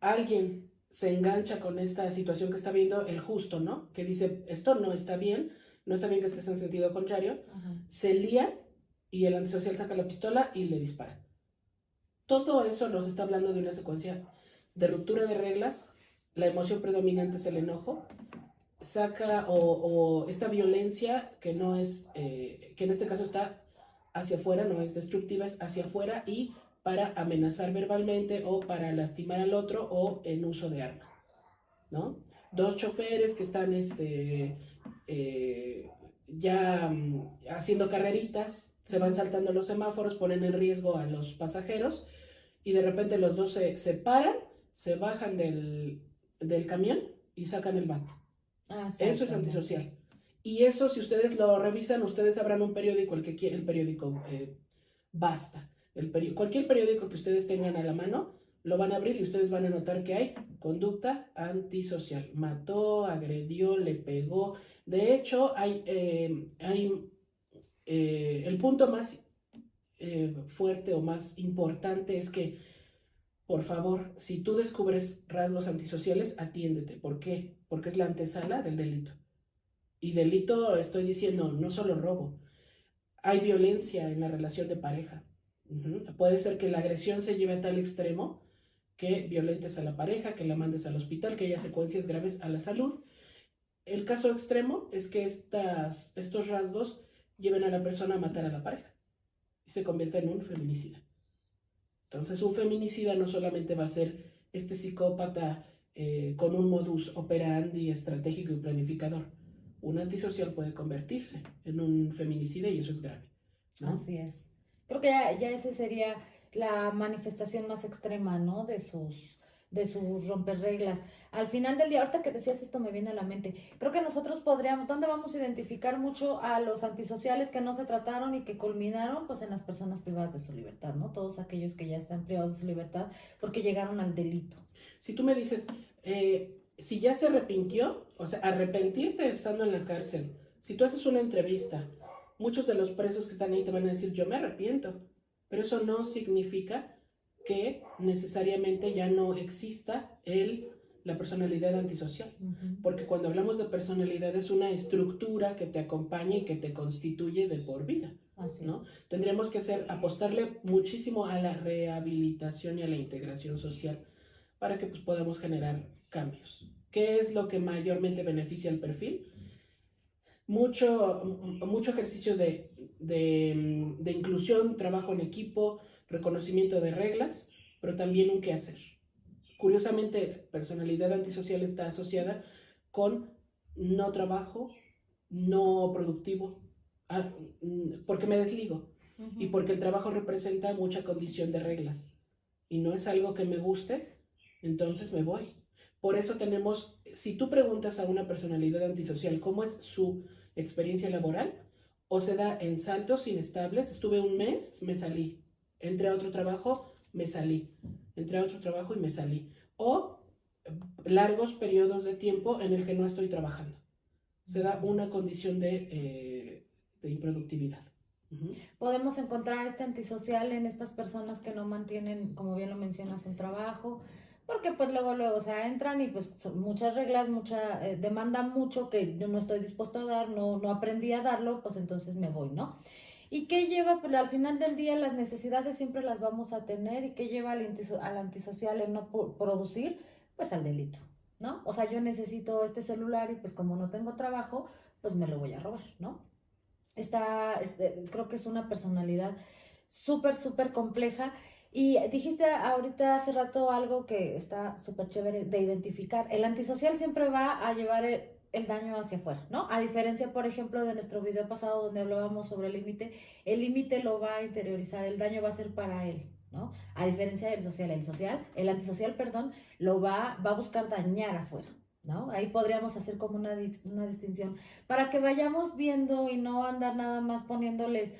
alguien se engancha con esta situación que está viendo, el justo, ¿no? Que dice, esto no está bien, no está bien que estés en sentido contrario, se lía y el antisocial saca la pistola y le dispara. Todo eso nos está hablando de una secuencia de ruptura de reglas, la emoción predominante es el enojo, saca o esta violencia que no es, que en este caso está hacia afuera, no es destructiva, es hacia afuera y para amenazar verbalmente o para lastimar al otro o en uso de arma, ¿no? Dos choferes que están ya haciendo carreritas, se van saltando los semáforos, ponen en riesgo a los pasajeros y de repente los dos se paran, se bajan del camión y sacan el bate. Eso es antisocial. Y eso, si ustedes lo revisan, ustedes sabrán un periódico, el periódico Basta. Cualquier periódico que ustedes tengan a la mano, lo van a abrir y ustedes van a notar que hay conducta antisocial. Mató, agredió, le pegó. De hecho, hay el punto más fuerte o más importante es que, por favor, si tú descubres rasgos antisociales, atiéndete. ¿Por qué? Porque es la antesala del delito. Y delito, estoy diciendo, no solo robo. Hay violencia en la relación de pareja. Puede ser que la agresión se lleve a tal extremo que violentes a la pareja, que la mandes al hospital, que haya secuencias graves a la salud. El caso extremo es que estos rasgos lleven a la persona a matar a la pareja y se convierta en un feminicida. Entonces, un feminicida no solamente va a ser este psicópata con un modus operandi estratégico y planificador. Un antisocial puede convertirse en un feminicida y eso es grave, ¿no? Así es. Creo que ya esa sería la manifestación más extrema, ¿no? De sus romper reglas. Al final del día, ahorita que decías esto me viene a la mente, creo que nosotros podríamos, ¿dónde vamos a identificar mucho a los antisociales que no se trataron y que culminaron? Pues en las personas privadas de su libertad, ¿no? Todos aquellos que ya están privados de su libertad porque llegaron al delito. Si tú me dices, si ya se arrepintió, o sea, arrepentirte estando en la cárcel, si tú haces una entrevista, muchos de los presos que están ahí te van a decir, yo me arrepiento, pero eso no significa que necesariamente ya no exista la personalidad antisocial, porque cuando hablamos de personalidad es una estructura que te acompaña y que te constituye de por vida, ¿no? Tendríamos que apostarle muchísimo a la rehabilitación y a la integración social para que pues, podamos generar cambios. ¿Qué es lo que mayormente beneficia al perfil? Mucho ejercicio de inclusión, trabajo en equipo, reconocimiento de reglas, pero también un qué hacer. Curiosamente, personalidad antisocial está asociada con no trabajo, no productivo, porque me desligo y Ujú. porque el trabajo representa mucha condición de reglas y no es algo que me guste, entonces me voy. Por eso tenemos, si tú preguntas a una personalidad antisocial cómo es su experiencia laboral, o se da en saltos inestables, estuve un mes, me salí, entré a otro trabajo, me salí, entré a otro trabajo y me salí, o largos periodos de tiempo en el que no estoy trabajando. Se da una condición de improductividad. Uh-huh. Podemos encontrar este antisocial en estas personas que no mantienen, como bien lo mencionas, un trabajo, porque pues luego, o sea, entran y pues son muchas reglas, demanda mucho que yo no estoy dispuesto a dar, no aprendí a darlo, pues entonces me voy, ¿no? ¿Y qué lleva? Pues al final del día las necesidades siempre las vamos a tener y qué lleva al antisocial en no producir, pues al delito, ¿no? O sea, yo necesito este celular y pues como no tengo trabajo, pues me lo voy a robar, ¿no? Creo que es una personalidad súper compleja. Y dijiste ahorita hace rato algo que está súper chévere de identificar. El antisocial siempre va a llevar el daño hacia afuera, ¿no? A diferencia, por ejemplo, de nuestro video pasado donde hablábamos sobre el límite lo va a interiorizar, el daño va a ser para él, ¿no? A diferencia del social, el antisocial, perdón, va a buscar dañar afuera, ¿no? Ahí podríamos hacer como una distinción para que vayamos viendo y no andar nada más poniéndoles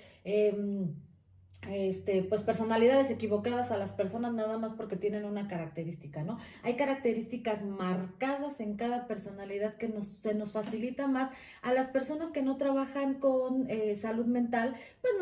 pues personalidades equivocadas a las personas nada más porque tienen una característica, ¿no? Hay características marcadas en cada personalidad que se nos facilita más a las personas que no trabajan con salud mental, pues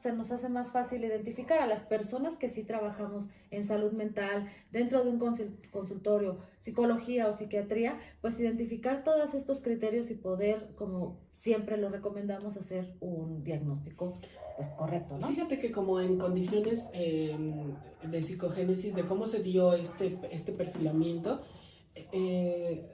se nos hace más fácil identificar a las personas que sí trabajamos en salud mental, dentro de un consultorio, psicología o psiquiatría, pues identificar todos estos criterios y poder, como siempre lo recomendamos, hacer un diagnóstico pues correcto, ¿no? Fíjate que como en condiciones de psicogénesis, de cómo se dio este perfilamiento,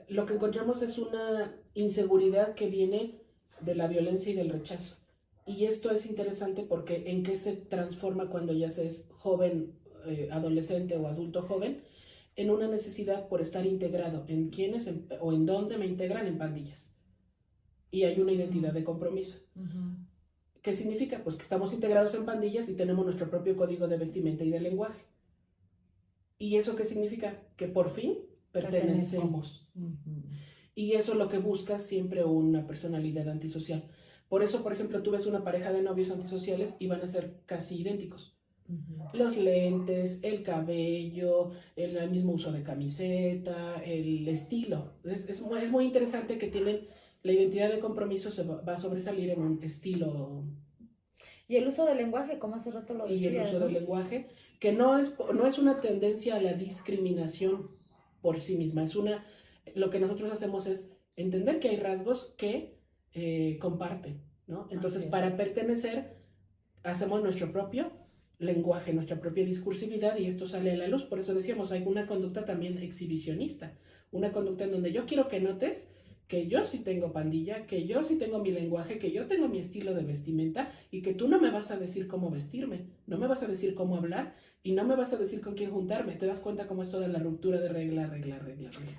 lo que encontramos es una inseguridad que viene de la violencia y del rechazo. Y esto es interesante porque en qué se transforma cuando ya se es joven, adolescente o adulto joven, en una necesidad por estar integrado en quiénes o en dónde me integran en pandillas. Y hay una identidad de compromiso. Uh-huh. ¿Qué significa? Pues que estamos integrados en pandillas y tenemos nuestro propio código de vestimenta y de lenguaje. ¿Y eso qué significa? Que por fin pertenecemos. Uh-huh. Y eso es lo que busca siempre una personalidad antisocial. Por eso, por ejemplo, tú ves una pareja de novios antisociales y van a ser casi idénticos. Uh-huh. Los lentes, el cabello, el mismo uso de camiseta, el estilo. Es muy interesante que tienen la identidad de compromiso, va a sobresalir en un estilo. Y el uso del lenguaje, como hace rato lo decías, y el uso ¿no? del lenguaje, que no es una tendencia a la discriminación por sí misma, lo que nosotros hacemos es entender que hay rasgos que comparten, ¿no? Entonces, para pertenecer, hacemos nuestro propio lenguaje, nuestra propia discursividad y esto sale a la luz. Por eso decíamos, hay una conducta también exhibicionista, una conducta en donde yo quiero que notes que yo sí tengo pandilla, que yo sí tengo mi lenguaje, que yo tengo mi estilo de vestimenta y que tú no me vas a decir cómo vestirme, no me vas a decir cómo hablar y no me vas a decir con quién juntarme. ¿Te das cuenta cómo es toda la ruptura de regla?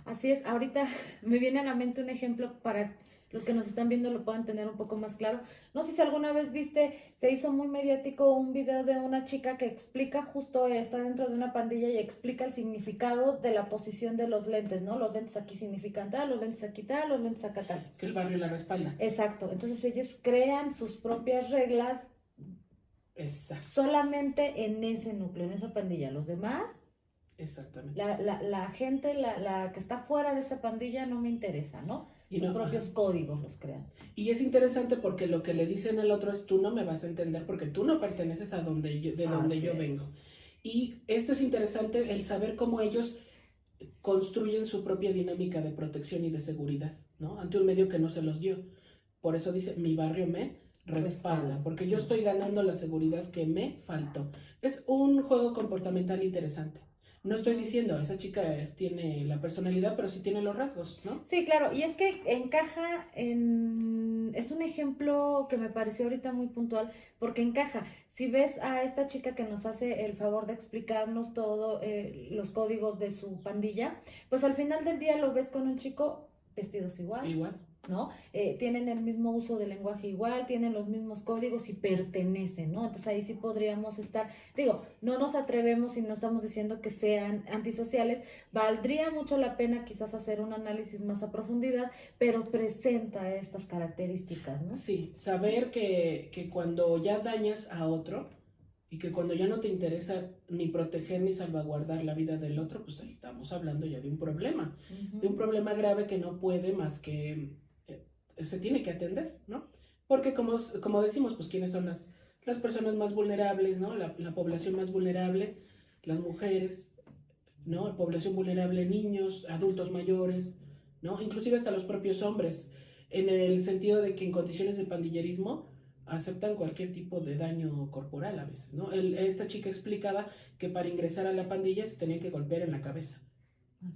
Así es, ahorita me viene a la mente un ejemplo para los que nos están viendo lo puedan tener un poco más claro. No sé si alguna vez viste, se hizo muy mediático un video de una chica que explica justo, está dentro de una pandilla y explica el significado de la posición de los lentes, ¿no? Los lentes aquí significan tal, los lentes aquí tal, los lentes acá tal. Que el barrio la respalda. Exacto, entonces ellos crean sus propias reglas. Exacto. Solamente en ese núcleo, en esa pandilla. Los demás, exactamente. La gente, la que está fuera de esta pandilla no me interesa, ¿no? Y sus propios códigos los crean. Y es interesante porque lo que le dicen al otro es tú no me vas a entender porque tú no perteneces a donde yo vengo. Y esto es interesante, el saber cómo ellos construyen su propia dinámica de protección y de seguridad, ¿no? Ante un medio que no se los dio. Por eso dice, mi barrio me respalda, porque yo estoy ganando la seguridad que me faltó. Es un juego comportamental interesante. No estoy diciendo, esa chica tiene la personalidad, pero sí tiene los rasgos, ¿no? Sí, claro, y es que encaja es un ejemplo que me pareció ahorita muy puntual, porque encaja. Si ves a esta chica que nos hace el favor de explicarnos todo, los códigos de su pandilla, pues al final del día lo ves con un chico vestidos igual. ¿no? Tienen el mismo uso del lenguaje igual, tienen los mismos códigos y pertenecen, ¿no? Entonces ahí sí podríamos estar, digo, no nos atrevemos y no estamos diciendo que sean antisociales, valdría mucho la pena quizás hacer un análisis más a profundidad, pero presenta estas características, ¿no? Sí, saber que cuando ya dañas a otro y que cuando ya no te interesa ni proteger ni salvaguardar la vida del otro, pues ahí estamos hablando ya de un problema grave que no puede más que se tiene que atender, ¿no? Porque como decimos, pues quiénes son las personas más vulnerables, ¿no? La población más vulnerable, las mujeres, ¿no? La población vulnerable, niños, adultos mayores, ¿no? Inclusive hasta los propios hombres, en el sentido de que en condiciones de pandillerismo aceptan cualquier tipo de daño corporal a veces, ¿no? Esta chica explicaba que para ingresar a la pandilla se tenía que golpear en la cabeza.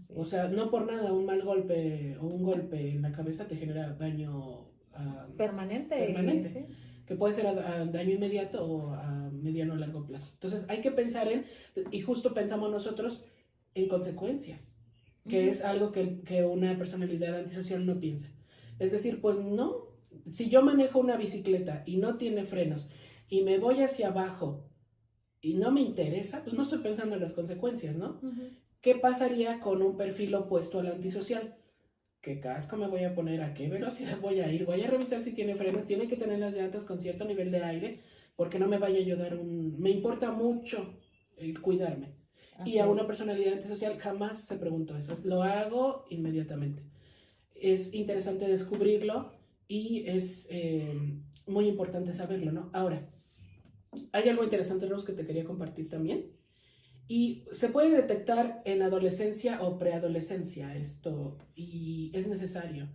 O sea, no por nada un mal golpe o un golpe en la cabeza te genera daño permanente, ¿sí? Que puede ser a daño inmediato o a mediano o largo plazo. Entonces hay que pensar y justo pensamos nosotros, en consecuencias, que es algo que una personalidad antisocial no piensa. Es decir, pues no, si yo manejo una bicicleta y no tiene frenos y me voy hacia abajo y no me interesa, pues no estoy pensando en las consecuencias, ¿no? ¿Qué pasaría con un perfil opuesto al antisocial? ¿Qué casco me voy a poner? ¿A qué velocidad voy a ir? Voy a revisar si tiene frenos, tiene que tener las llantas con cierto nivel de aire, porque no me vaya a ayudar Me importa mucho cuidarme. Y a una personalidad antisocial jamás se preguntó eso. Lo hago inmediatamente. Es interesante descubrirlo y es muy importante saberlo, ¿no? Ahora, hay algo interesante, Rose, que te quería compartir también. Y se puede detectar en adolescencia o preadolescencia esto, y es necesario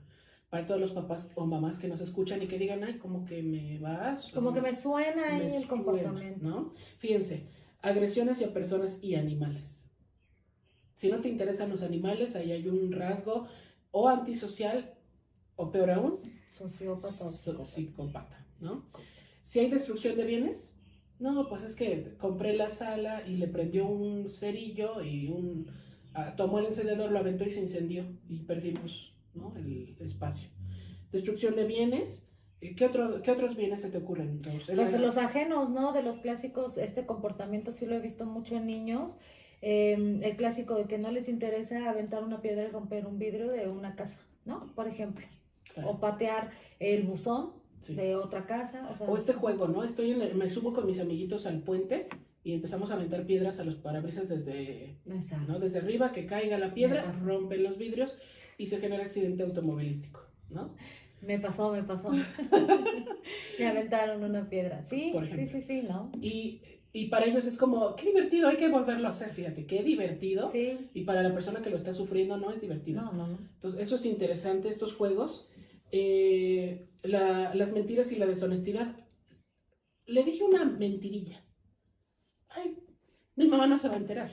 para todos los papás o mamás que nos escuchan y que digan, ay, como que me vas. Como que me suena ahí el comportamiento. ¿No? Fíjense, agresión hacia personas y animales. Si no te interesan los animales, ahí hay un rasgo o antisocial o peor aún, sociópata o psicópata, ¿no? Si hay destrucción de bienes, no, pues es que compré la sala y le prendió un cerillo y tomó el encendedor, lo aventó y se incendió y perdimos, ¿no? El espacio. Destrucción de bienes. ¿Qué otros bienes se te ocurren? Los ajenos, ¿no? De los clásicos, este comportamiento sí lo he visto mucho en niños. El clásico de que no les interesa aventar una piedra y romper un vidrio de una casa, ¿no? Por ejemplo. Claro. O patear el buzón. Sí. De otra casa. O este juego, ¿no? Me subo con mis amiguitos al puente y empezamos a aventar piedras a los parabrisas desde arriba, que caiga la piedra, rompe los vidrios y se genera accidente automovilístico, ¿no? Me pasó. Me aventaron una piedra. Sí, sí, ¿no? Y para ellos es como, qué divertido, hay que volverlo a hacer, fíjate, qué divertido. Sí. Y para la persona que lo está sufriendo no es divertido. No. Entonces, eso es interesante, estos juegos. Las mentiras y la deshonestidad. Le dije una mentirilla. Ay, mi mamá no se va a enterar.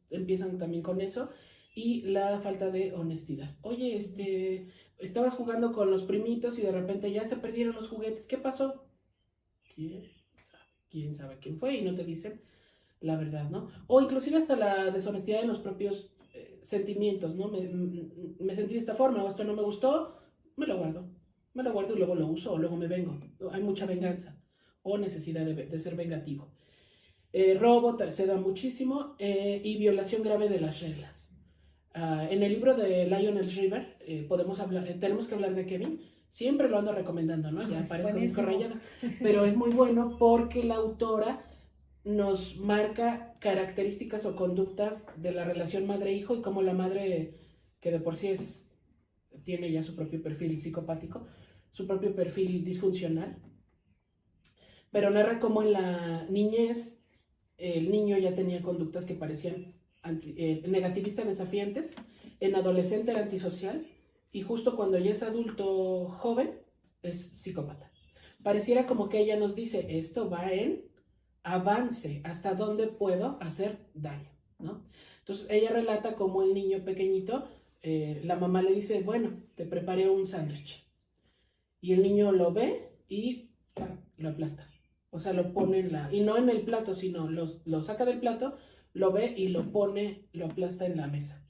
Empiezan también con eso. Y la falta de honestidad. Oye, estabas jugando con los primitos y de repente ya se perdieron los juguetes. ¿Qué pasó? ¿Quién sabe quién fue? Y no te dicen la verdad, ¿no? O inclusive hasta la deshonestidad en los propios sentimientos, ¿no? Me sentí de esta forma, o esto no me gustó, me lo guardo y luego lo uso o luego me vengo. Hay mucha venganza o necesidad de ser vengativo. Robo se da muchísimo y violación grave de las reglas. En el libro de Lionel River tenemos que hablar de Kevin. Siempre lo ando recomendando, ¿no? Ya parezco disco rayado, pero es muy bueno porque la autora nos marca características o conductas de la relación madre-hijo y cómo la madre, que de por sí tiene ya su propio perfil psicopático, su propio perfil disfuncional, pero narra cómo en la niñez el niño ya tenía conductas que parecían negativistas, desafiantes, en adolescente era antisocial y justo cuando ya es adulto joven es psicópata. Pareciera como que ella nos dice, esto va en avance, hasta dónde puedo hacer daño, ¿no? Entonces ella relata cómo el niño pequeñito, la mamá le dice, bueno, te preparé un sándwich. Y el niño lo ve y lo aplasta. O sea, lo pone y no en el plato, sino lo saca del plato, lo ve y lo aplasta en la mesa.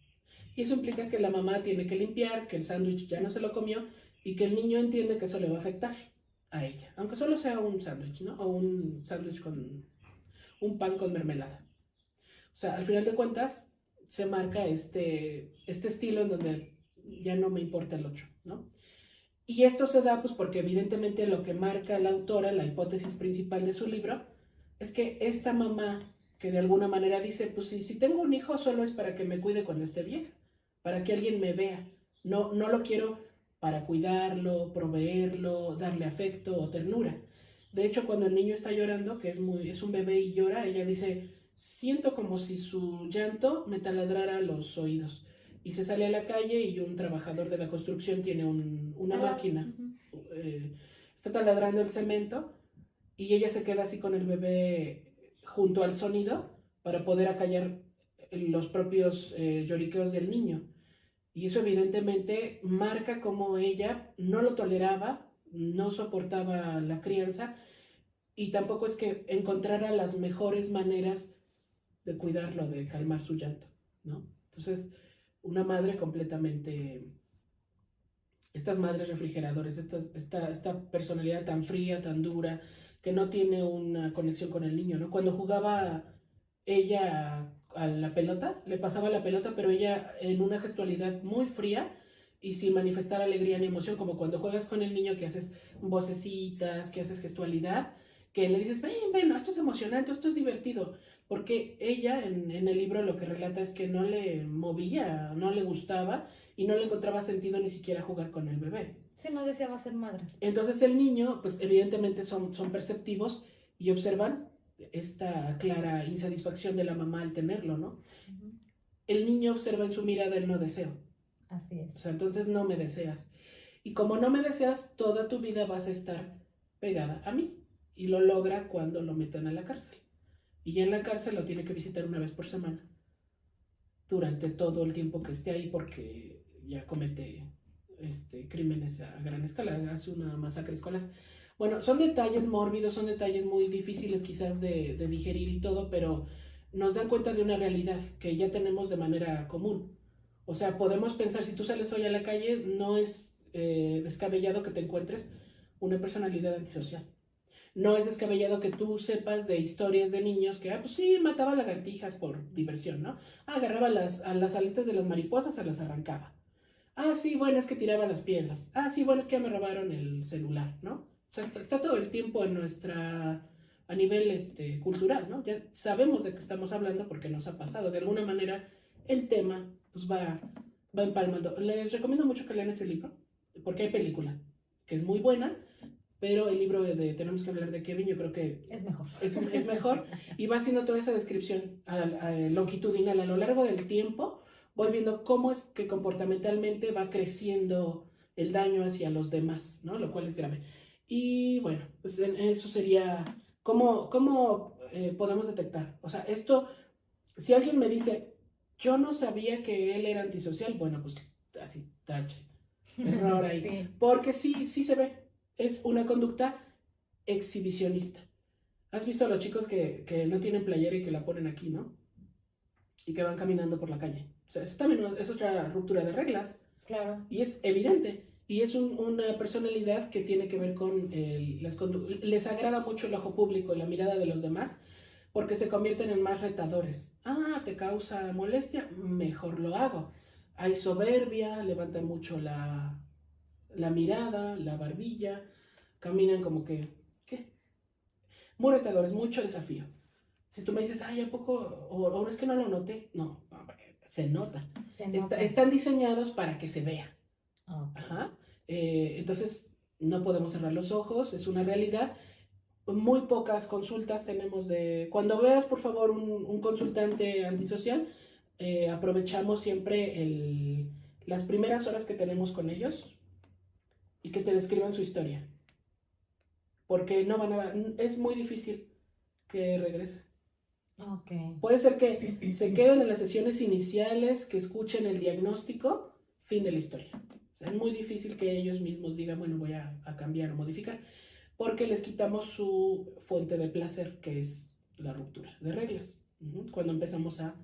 Y eso implica que la mamá tiene que limpiar, que el sándwich ya no se lo comió y que el niño entiende que eso le va a afectar a ella, aunque solo sea un sándwich, ¿no? O un sándwich con un pan con mermelada. O sea, al final de cuentas, se marca este estilo en donde ya no me importa el otro, ¿no? Y esto se da pues porque evidentemente lo que marca la autora, la hipótesis principal de su libro, es que esta mamá que de alguna manera dice, pues si tengo un hijo solo es para que me cuide cuando esté vieja, para que alguien me vea, no lo quiero para cuidarlo, proveerlo, darle afecto o ternura. De hecho, cuando el niño está llorando, que es un bebé y llora, ella dice, siento como si su llanto me taladrara los oídos. Y se sale a la calle y un trabajador de la construcción tiene una máquina, está taladrando el cemento y ella se queda así con el bebé junto al sonido para poder acallar los propios lloriqueos del niño. Y eso evidentemente marca cómo ella no lo toleraba, no soportaba la crianza y tampoco es que encontrara las mejores maneras de cuidarlo, de calmar su llanto, ¿no? Entonces, una madre completamente, estas madres refrigeradores, esta personalidad tan fría, tan dura, que no tiene una conexión con el niño, ¿no? Cuando jugaba ella a la pelota, le pasaba la pelota, pero ella en una gestualidad muy fría y sin manifestar alegría ni emoción, como cuando juegas con el niño que haces vocecitas, que haces gestualidad, que le dices, ven, esto es emocionante, esto es divertido, porque ella en el libro lo que relata es que no le movía, no le gustaba y no le encontraba sentido ni siquiera jugar con el bebé. Sí, no deseaba ser madre. Entonces el niño, pues evidentemente son perceptivos y observan esta clara insatisfacción de la mamá al tenerlo, ¿no? Ujú. El niño observa en su mirada el no deseo. Así O es. sea, entonces no me deseas. Y como no me deseas, toda tu vida vas a estar pegada a mí. Y lo logra cuando lo meten a la cárcel. Y ya en la cárcel lo tiene que visitar una vez por semana. Durante todo el tiempo que esté ahí porque ya comete crímenes a gran escala, hace una masacre escolar. Bueno, son detalles mórbidos, son detalles muy difíciles quizás de digerir y todo, pero nos dan cuenta de una realidad que ya tenemos de manera común. O sea, podemos pensar, si tú sales hoy a la calle, no es descabellado que te encuentres una personalidad antisocial. No es descabellado que tú sepas de historias de niños que, pues sí, mataba lagartijas por diversión, ¿no? Agarraba a las aletas de las mariposas, se las arrancaba. Ah, sí, bueno, es que tiraba las piedras. Ah, sí, bueno, es que ya me robaron el celular, ¿no? O sea, está todo el tiempo en a nivel cultural, ¿no? Ya sabemos de qué estamos hablando porque nos ha pasado. De alguna manera, el tema, pues va empalmando. Les recomiendo mucho que lean ese libro, porque hay película, que es muy buena, pero el libro de Tenemos que hablar de Kevin, yo creo que Es mejor. es mejor y va haciendo toda esa descripción longitudinal a lo largo del tiempo. Voy viendo cómo es que comportamentalmente va creciendo el daño hacia los demás, ¿no? Lo cual es grave. Y bueno, pues eso sería cómo podemos detectar. O sea, esto, si alguien me dice, yo no sabía que él era antisocial, bueno, pues así, tache, error ahí. Sí. Porque sí se ve, es una conducta exhibicionista. ¿Has visto a los chicos que no tienen playera y que la ponen aquí, ¿no? Y que van caminando por la calle. O sea, eso también es otra ruptura de reglas. Claro. Y es evidente. Y es una personalidad que tiene que ver con les agrada mucho el ojo público y la mirada de los demás porque se convierten en más retadores. Ah, ¿te causa molestia? Mejor lo hago. Hay soberbia, levantan mucho la mirada, la barbilla, caminan como que, ¿qué? Muy retadores, mucho desafío. Si tú me dices, ay, ¿a poco? O es que no lo noté. No, se nota. Se nota. Están diseñados para que se vea. Okay. Ajá. Entonces, no podemos cerrar los ojos, es una realidad. Muy pocas consultas tenemos de... Cuando veas, por favor, un consultante antisocial, aprovechamos siempre las primeras horas que tenemos con ellos y que te describan su historia. Porque no van a... Es muy difícil que regrese. Okay. Puede ser que se queden en las sesiones iniciales, que escuchen el diagnóstico, fin de la historia. O sea, es muy difícil que ellos mismos digan, bueno, voy a cambiar o modificar, porque les quitamos su fuente de placer, que es la ruptura de reglas. Cuando empezamos a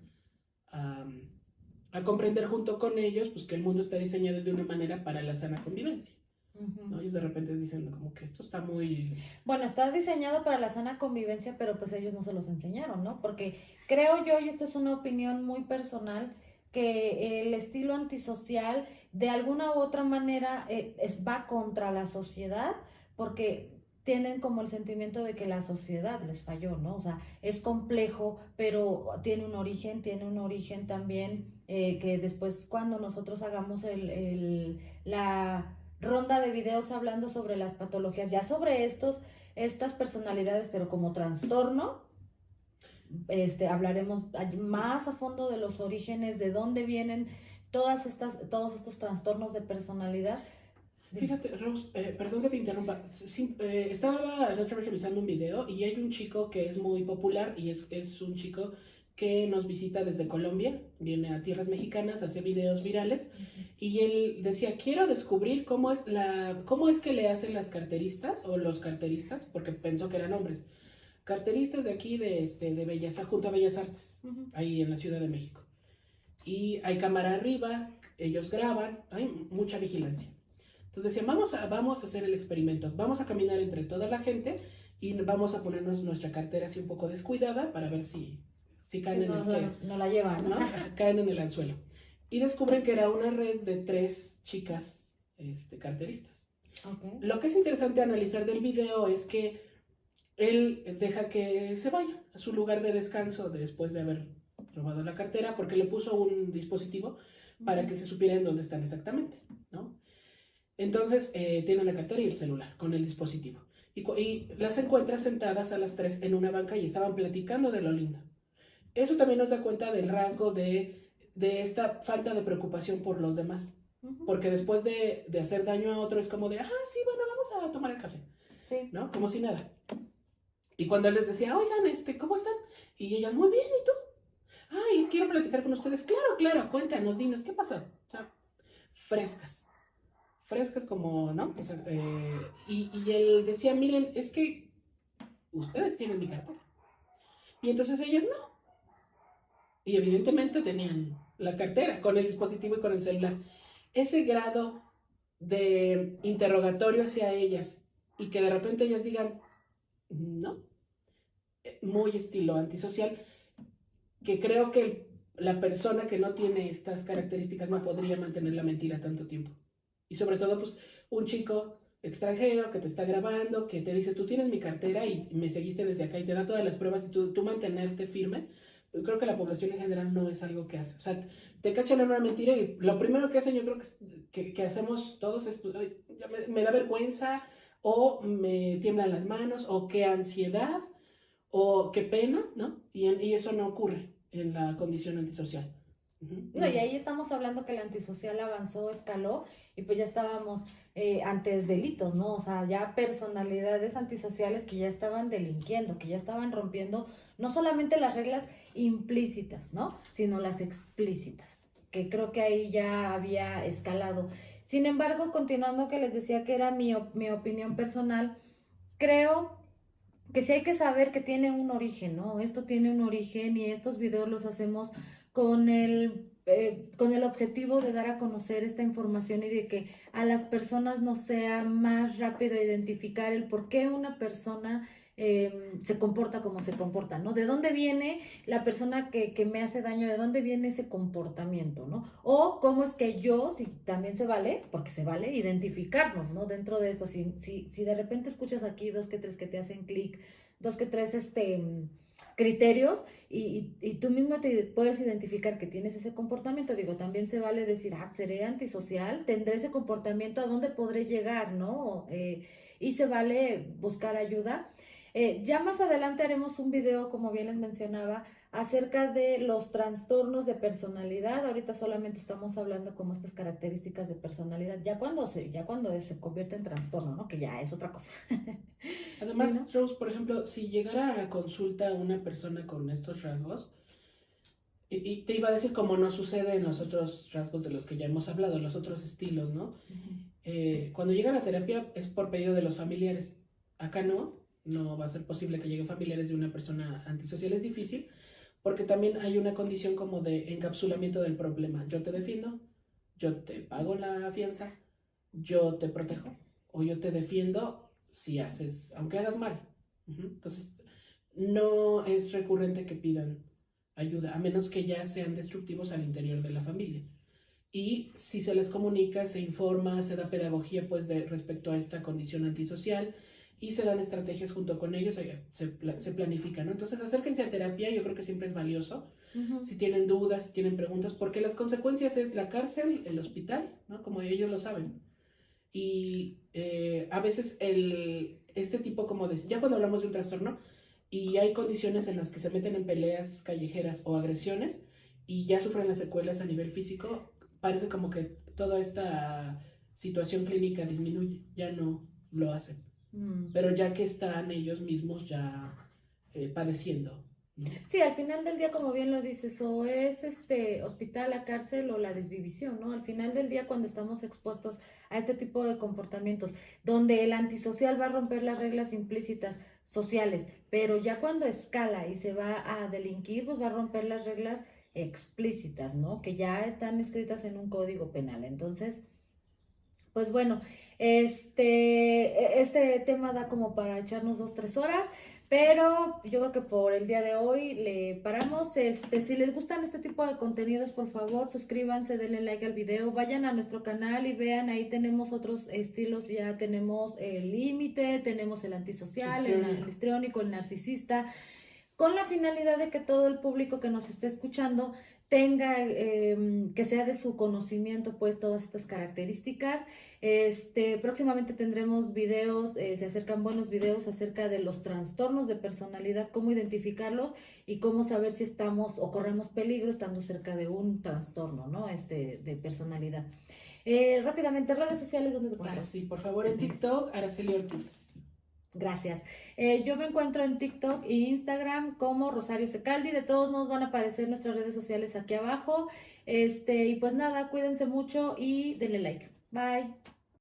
a comprender junto con ellos pues que el mundo está diseñado de una manera para la sana convivencia. ¿No? Ellos de repente dicen como que esto está muy... Bueno, está diseñado para la sana convivencia, pero pues ellos no se los enseñaron, ¿no? Porque creo yo, y esto es una opinión muy personal, que el estilo antisocial de alguna u otra manera va contra la sociedad, porque tienen como el sentimiento de que la sociedad les falló, ¿no? O sea, es complejo, pero tiene un origen también que después cuando nosotros hagamos la ronda de videos hablando sobre las patologías, ya sobre estas personalidades, pero como trastorno, hablaremos más a fondo de los orígenes, de dónde vienen todos estos trastornos de personalidad. Fíjate, Rose, perdón que te interrumpa. Sí, estaba la otra vez revisando un video y hay un chico que es muy popular y es un chico que nos visita desde Colombia, viene a tierras mexicanas, hace videos virales y él decía, quiero descubrir cómo es que le hacen las carteristas o los carteristas, porque pensó que eran hombres, carteristas de aquí de junto a Bellas Artes, ahí en la Ciudad de México. Y hay cámara arriba, ellos graban, hay mucha vigilancia. Entonces decían, vamos a hacer el experimento, vamos a caminar entre toda la gente y vamos a ponernos nuestra cartera así un poco descuidada para ver si caen no la llevan, ¿no? Caen en el anzuelo. Y descubren que era una red de 3 chicas carteristas. Okay. Lo que es interesante analizar del video es que él deja que se vaya a su lugar de descanso después de haber robado la cartera porque le puso un dispositivo para que se supiera en dónde están exactamente, ¿no? Entonces tiene la cartera y el celular con el dispositivo. Y las encuentra sentadas a las 3 en una banca y estaban platicando de lo lindo. Eso también nos da cuenta del rasgo de esta falta de preocupación por los demás. Porque después de hacer daño a otro es como de, sí, bueno, vamos a tomar el café. Sí. ¿No? Como si nada. Y cuando él les decía, oigan, ¿cómo están? Y ellas, muy bien, ¿y tú? Ay, quiero platicar con ustedes. Claro, cuéntanos, dinos, ¿qué pasó? O sea, frescas como, ¿no? O sea, y él decía, miren, es que ustedes tienen mi cartera. Y entonces ellas no. Y evidentemente tenían la cartera con el dispositivo y con el celular. Ese grado de interrogatorio hacia ellas y que de repente ellas digan, no, muy estilo antisocial, que creo que la persona que no tiene estas características no podría mantener la mentira tanto tiempo. Y sobre todo, pues, un chico extranjero que te está grabando, que te dice, tú tienes mi cartera y me seguiste desde acá y te da todas las pruebas y tú mantenerte firme. Yo creo que la población en general no es algo que hace. O sea, te cachan en una mentira y lo primero que hacen yo creo que hacemos todos es, pues, me da vergüenza o me tiemblan las manos o qué ansiedad o qué pena, ¿no? Y eso no ocurre en la condición antisocial. No, y ahí estamos hablando que el antisocial avanzó, escaló, y pues ya estábamos ante delitos, ¿no? O sea, ya personalidades antisociales que ya estaban delinquiendo, que ya estaban rompiendo no solamente las reglas implícitas, ¿no? Sino las explícitas, que creo que ahí ya había escalado. Sin embargo, continuando que les decía que era mi opinión personal, creo que sí hay que saber que tiene un origen, ¿no? Esto tiene un origen y estos videos los hacemos con el objetivo de dar a conocer esta información y de que a las personas nos sea más rápido identificar el por qué una persona se comporta como se comporta, ¿no? ¿De dónde viene la persona que me hace daño? ¿De dónde viene ese comportamiento, ¿no? O cómo es que yo, si también se vale, porque se vale, identificarnos, ¿no? Dentro de esto, si de repente escuchas aquí 2 que 3 que te hacen clic, 2 que 3 criterios y tú mismo te puedes identificar que tienes ese comportamiento, digo, también se vale decir, seré antisocial, tendré ese comportamiento, ¿a dónde podré llegar, no? Y se vale buscar ayuda. Ya más adelante haremos un video, como bien les mencionaba, acerca de los trastornos de personalidad. Ahorita solamente estamos hablando como estas características de personalidad, ya cuando se convierte en trastorno, ¿no? Que ya es otra cosa. Además, ¿no? Rose, por ejemplo, si llegara a consulta una persona con estos rasgos, y te iba a decir como no sucede en los otros rasgos de los que ya hemos hablado, los otros estilos, ¿no? Cuando llegan a terapia es por pedido de los familiares. Acá no va a ser posible que lleguen familiares de una persona antisocial, es difícil, porque también hay una condición como de encapsulamiento del problema. Yo te defiendo, yo te pago la fianza, yo te protejo o yo te defiendo si haces, aunque hagas mal. Entonces, no es recurrente que pidan ayuda, a menos que ya sean destructivos al interior de la familia. Y si se les comunica, se informa, se da pedagogía pues respecto a esta condición antisocial y se dan estrategias junto con ellos, se planifica, ¿no? Entonces acérquense a terapia, yo creo que siempre es valioso, si tienen dudas, si tienen preguntas, porque las consecuencias es la cárcel, el hospital, ¿no? Como ellos lo saben. Y a veces este tipo como de, ya cuando hablamos de un trastorno y hay condiciones en las que se meten en peleas callejeras o agresiones y ya sufren las secuelas a nivel físico, parece como que toda esta situación clínica disminuye, ya no lo hacen, pero ya que están ellos mismos ya padeciendo, ¿no? Sí, al final del día, como bien lo dices, o es hospital, la cárcel o la desvivisión, ¿no? Al final del día, cuando estamos expuestos a este tipo de comportamientos, donde el antisocial va a romper las reglas implícitas sociales, pero ya cuando escala y se va a delinquir, pues va a romper las reglas explícitas, ¿no? Que ya están escritas en un código penal. Entonces, pues bueno, este tema da como para echarnos 2, 3 horas, pero yo creo que por el día de hoy le paramos. Si les gustan este tipo de contenidos, por favor, suscríbanse, denle like al video, vayan a nuestro canal y vean, ahí tenemos otros estilos, ya tenemos el límite, tenemos el antisocial, el histriónico, el narcisista, con la finalidad de que todo el público que nos esté escuchando tenga, que sea de su conocimiento, pues, todas estas características. Próximamente tendremos videos, se acercan buenos videos acerca de los trastornos de personalidad, cómo identificarlos y cómo saber si estamos o corremos peligro estando cerca de un trastorno, ¿no? De personalidad. Rápidamente, redes sociales, ¿dónde te encuentras? Sí, por favor, en TikTok, Araceli Ortiz. Gracias. Yo me encuentro en TikTok e Instagram como Rosario Secaldi. De todos modos van a aparecer nuestras redes sociales aquí abajo. Y pues nada, cuídense mucho y denle like. Bye.